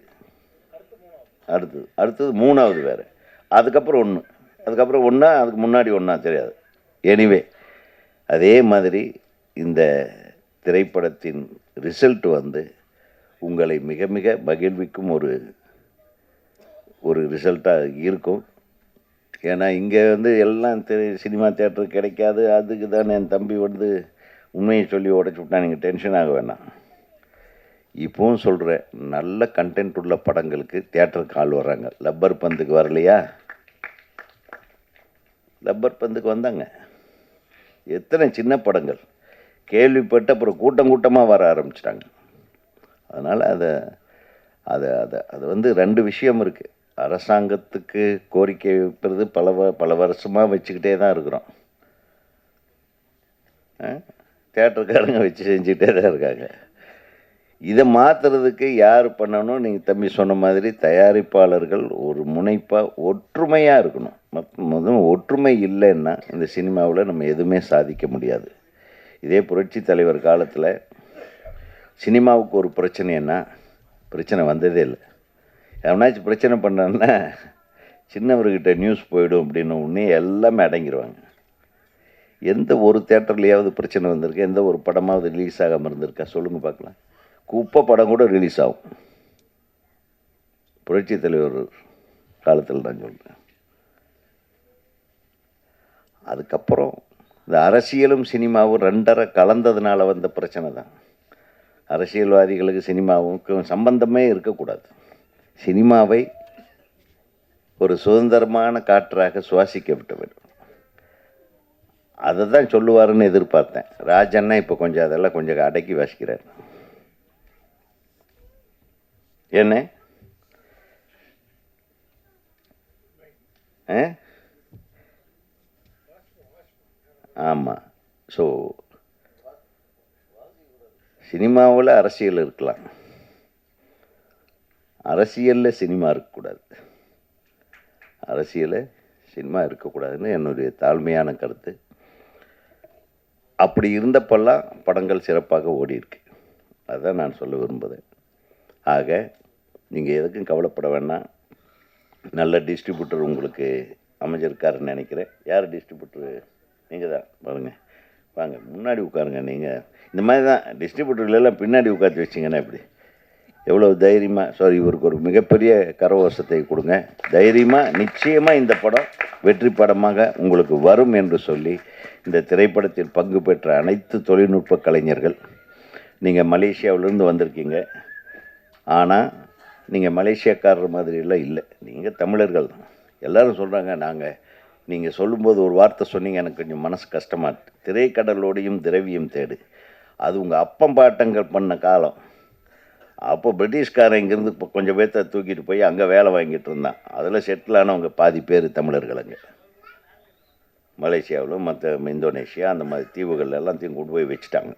அடுத்தது 3வது வேறு, அதுக்கப்புறம் 1, அதுக்கப்புறம் 1, அதுக்கு முன்னாடி 1 தெரியாது. எனிவே அதே மாதிரி இந்த திரைப்படத்தின் ரிசல்ட் உங்களை மிக மிக மகிழ்விக்கும் ஒரு ரிசல்ட்டாக இருக்கும். ஏன்னா இங்கே எல்லாம் சினிமா தியேட்டர் கிடைக்காது. அதுக்கு தான் என் தம்பி உண்மையை சொல்லி உடச்சி விட்டா. நீங்கள் டென்ஷன் ஆக வேணாம். இப்போவும் சொல்கிறேன், நல்ல கண்டென்ட் உள்ள படங்களுக்கு தியேட்டருக்கு ஆள் வர்றாங்க. லப்பர் பந்துக்கு வரலையா? லப்பர் பந்துக்கு வந்தாங்க. எத்தனை சின்ன படங்கள் கேள்விப்பட்டு அப்புறம் கூட்டமாக வர ஆரம்பிச்சிட்டாங்க. அதனால் அது 2 விஷயம் இருக்குது. அரசாங்கத்துக்கு கோரிக்கை வைப்பது பல வருஷமாக வச்சுக்கிட்டே தான் இருக்கிறோம். தியேட்டருக்காரங்க வச்சு செஞ்சுக்கிட்டே தான் இருக்காங்க. இதை மாற்றுறதுக்கு யார் பண்ணணும்? நீங்கள் தம்பி சொன்ன மாதிரி தயாரிப்பாளர்கள் ஒரு முனைப்பாக ஒற்றுமையாக இருக்கணும். முதல்ல ஒற்றுமை இல்லைன்னா இந்த சினிமாவில் நம்ம எதுவுமே சாதிக்க முடியாது. இதே புரட்சி தலைவர் காலத்தில் சினிமாவுக்கு ஒரு பிரச்சனை வந்ததே இல்லை. எவனாச்சும் பிரச்சனை பண்ணான்னா சின்னவர்கிட்ட நியூஸ் போயிடும் அப்படின்னு உடனே எல்லாமே அடங்கிடுவாங்க. எந்த ஒரு தேட்டர்லையாவது பிரச்சனை வந்திருக்கு? எந்த ஒரு படமாவது ரிலீஸ் ஆகாமல் இருந்திருக்கா? சொல்லுங்கள் பார்க்கலாம். குப்பை படம் கூட ரிலீஸ் ஆகும். புரட்சி தலைவர் காலத்தில் நான் சொல்கிறேன். அதுக்கப்புறம் இந்த அரசியலும் சினிமாவும் 2 கலந்ததுனால வந்த பிரச்சனை தான். அரசியல்வாதிகளுக்கு சினிமாவுக்கும் சம்பந்தமே இருக்கக்கூடாது. சினிமாவை ஒரு சுதந்திரமான காற்றாக சுவாசிக்க விட்டு வேண்டும். அதை தான் சொல்லுவாருன்னு எதிர்பார்த்தேன். ராஜன்னா இப்போ அதெல்லாம் கொஞ்சம் அடக்கி வாசிக்கிறார். என்ன ஆமாம். ஸோ சினிமாவில் அரசியல் இருக்கலாம், அரசியலில் சினிமா இருக்கக்கூடாது, அரசியலில் சினிமா இருக்கக்கூடாதுன்னு என்னுடைய தாழ்மையான கருத்து. அப்படி இருந்தப்பெல்லாம் படங்கள் சிறப்பாக ஓடி இருக்கு. அதுதான் நான் சொல்ல விரும்புகிறேன். ஆக நீங்கள் எதுக்கும் கவலைப்பட வேண்டாம். நல்ல டிஸ்ட்ரிபியூட்டர் உங்களுக்கு அமைஞ்சிருக்காருன்னு நினைக்கிறேன். யார் டிஸ்ட்ரிபியூட்டரு? நீங்கள் தான். பாருங்க, வாங்க முன்னாடி உட்காருங்க. நீங்கள் இந்த மாதிரி தான் டிஸ்ட்ரிபியூட்டர்லாம் பின்னாடி உட்காந்து வச்சிங்கன்னா இப்படி எவ்வளோ தைரியமாக, சாரி, இவருக்கு ஒரு மிகப்பெரிய கரவசத்தை கொடுங்க. தைரியமாக நிச்சயமாக இந்த படம் வெற்றி படமாக உங்களுக்கு வரும் என்று சொல்லி, இந்த திரைப்படத்தில் பங்கு பெற்ற அனைத்து தொழில்நுட்ப கலைஞர்கள், நீங்கள் மலேசியாவிலேருந்து வந்திருக்கீங்க, ஆனால் நீங்கள் மலேசியாக்காரர் மாதிரியெல்லாம் இல்லை, நீங்கள் தமிழர்கள் தான். எல்லோரும் சொல்கிறாங்க, நீங்கள் சொல்லும்போது ஒரு வார்த்தை சொன்னீங்க, எனக்கு கொஞ்சம் மனசு கஷ்டமாக இருக்கு. திரைக்கடலோடையும் திரவியம் தேடு, அது உங்கள் அப்பம் பாட்டங்கள் பண்ண காலம். அப்போ பிரிட்டிஷ்காரன் இங்கேருந்து இப்போ கொஞ்சம் பேர்த்த தூக்கிட்டு போய் அங்கே வேலை வாங்கிட்டு இருந்தான். அதில் செட்டில் ஆனவங்க பாதி பேர் தமிழர்கள். அங்கே மலேசியாவிலும் மற்ற இந்தோனேஷியா அந்த மாதிரி தீவுகள் எல்லாத்தையும் கொண்டு போய் வச்சுட்டாங்க.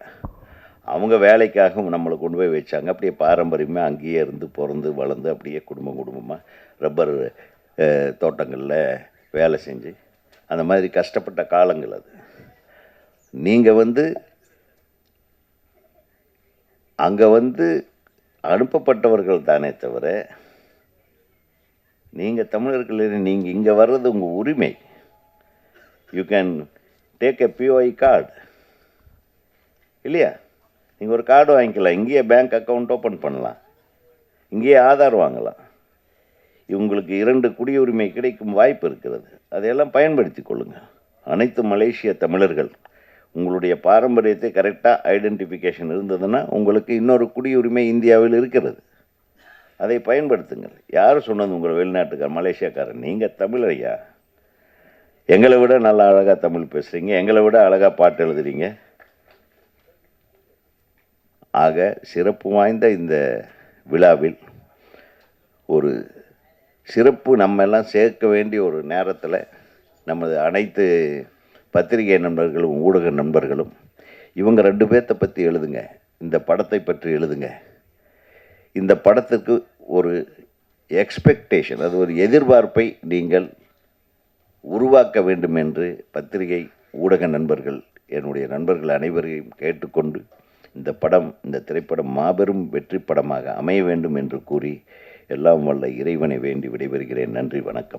அவங்க வேலைக்காக நம்மளை கொண்டு போய் வச்சாங்க. அப்படியே பாரம்பரியமாக அங்கேயே இருந்து பிறந்து வளர்ந்து அப்படியே குடும்பமாக ரப்பர் தோட்டங்களில் வேலை செஞ்சு அந்த மாதிரி கஷ்டப்பட்ட காலங்கள் அது. நீங்கள் அங்கே அனுப்பப்பட்டவர்கள் தானே தவிர, நீங்கள் தமிழர்கள், நீங்கள் இங்கே வர்றது உங்கள் உரிமை. You can take a POI card இல்லையா? நீங்கள் ஒரு கார்டு வாங்கிக்கலாம், இங்கேயே பேங்க் அக்கௌண்ட் ஓப்பன் பண்ணலாம், இங்கேயே ஆதார் வாங்கலாம். உங்களுக்கு 2 குடியுரிமை கிடைக்கும் வாய்ப்பு இருக்கிறது. அதையெல்லாம் பயன்படுத்தி கொள்ளுங்கள். அனைத்து மலேசிய தமிழர்கள் உங்களுடைய பாரம்பரியத்தை கரெக்டாக ஐடென்டிஃபிகேஷன் இருந்ததுன்னா உங்களுக்கு இன்னொரு குடியுரிமை இந்தியாவில் இருக்கிறது. அதை பயன்படுத்துங்கள். யார் சொன்னது உங்களை வெளிநாட்டுக்கார் மலேசியாக்காரன்? நீங்கள் தமிழரையா? எங்களை விட நல்லா அழகாக தமிழ் பேசுகிறீங்க, எங்களை விட அழகாக பாட்டு எழுதுறீங்க. ஆக சிறப்பு வாய்ந்த இந்த விழாவில் ஒரு சிறப்பு நம்ம எல்லாம் சேர்க்க வேண்டிய ஒரு நேரத்தில் நமது அனைத்து பத்திரிகை நண்பர்களும் ஊடக நண்பர்களும் இவங்க 2 பேர்த்தை பற்றி எழுதுங்க, இந்த படத்தை பற்றி எழுதுங்க. இந்த படத்துக்கு ஒரு எக்ஸ்பெக்டேஷன், அது ஒரு எதிர்பார்ப்பை நீங்கள் உருவாக்க வேண்டும் என்று பத்திரிகை ஊடக நண்பர்கள், என்னுடைய நண்பர்கள் அனைவரையும் கேட்டுக்கொண்டு, இந்த திரைப்படம் மாபெரும் வெற்றி படமாக அமைய வேண்டும் என்று கூறி எல்லாம் வல்ல இறைவனை வேண்டி விடைபெறுகிறேன். நன்றி, வணக்கம்.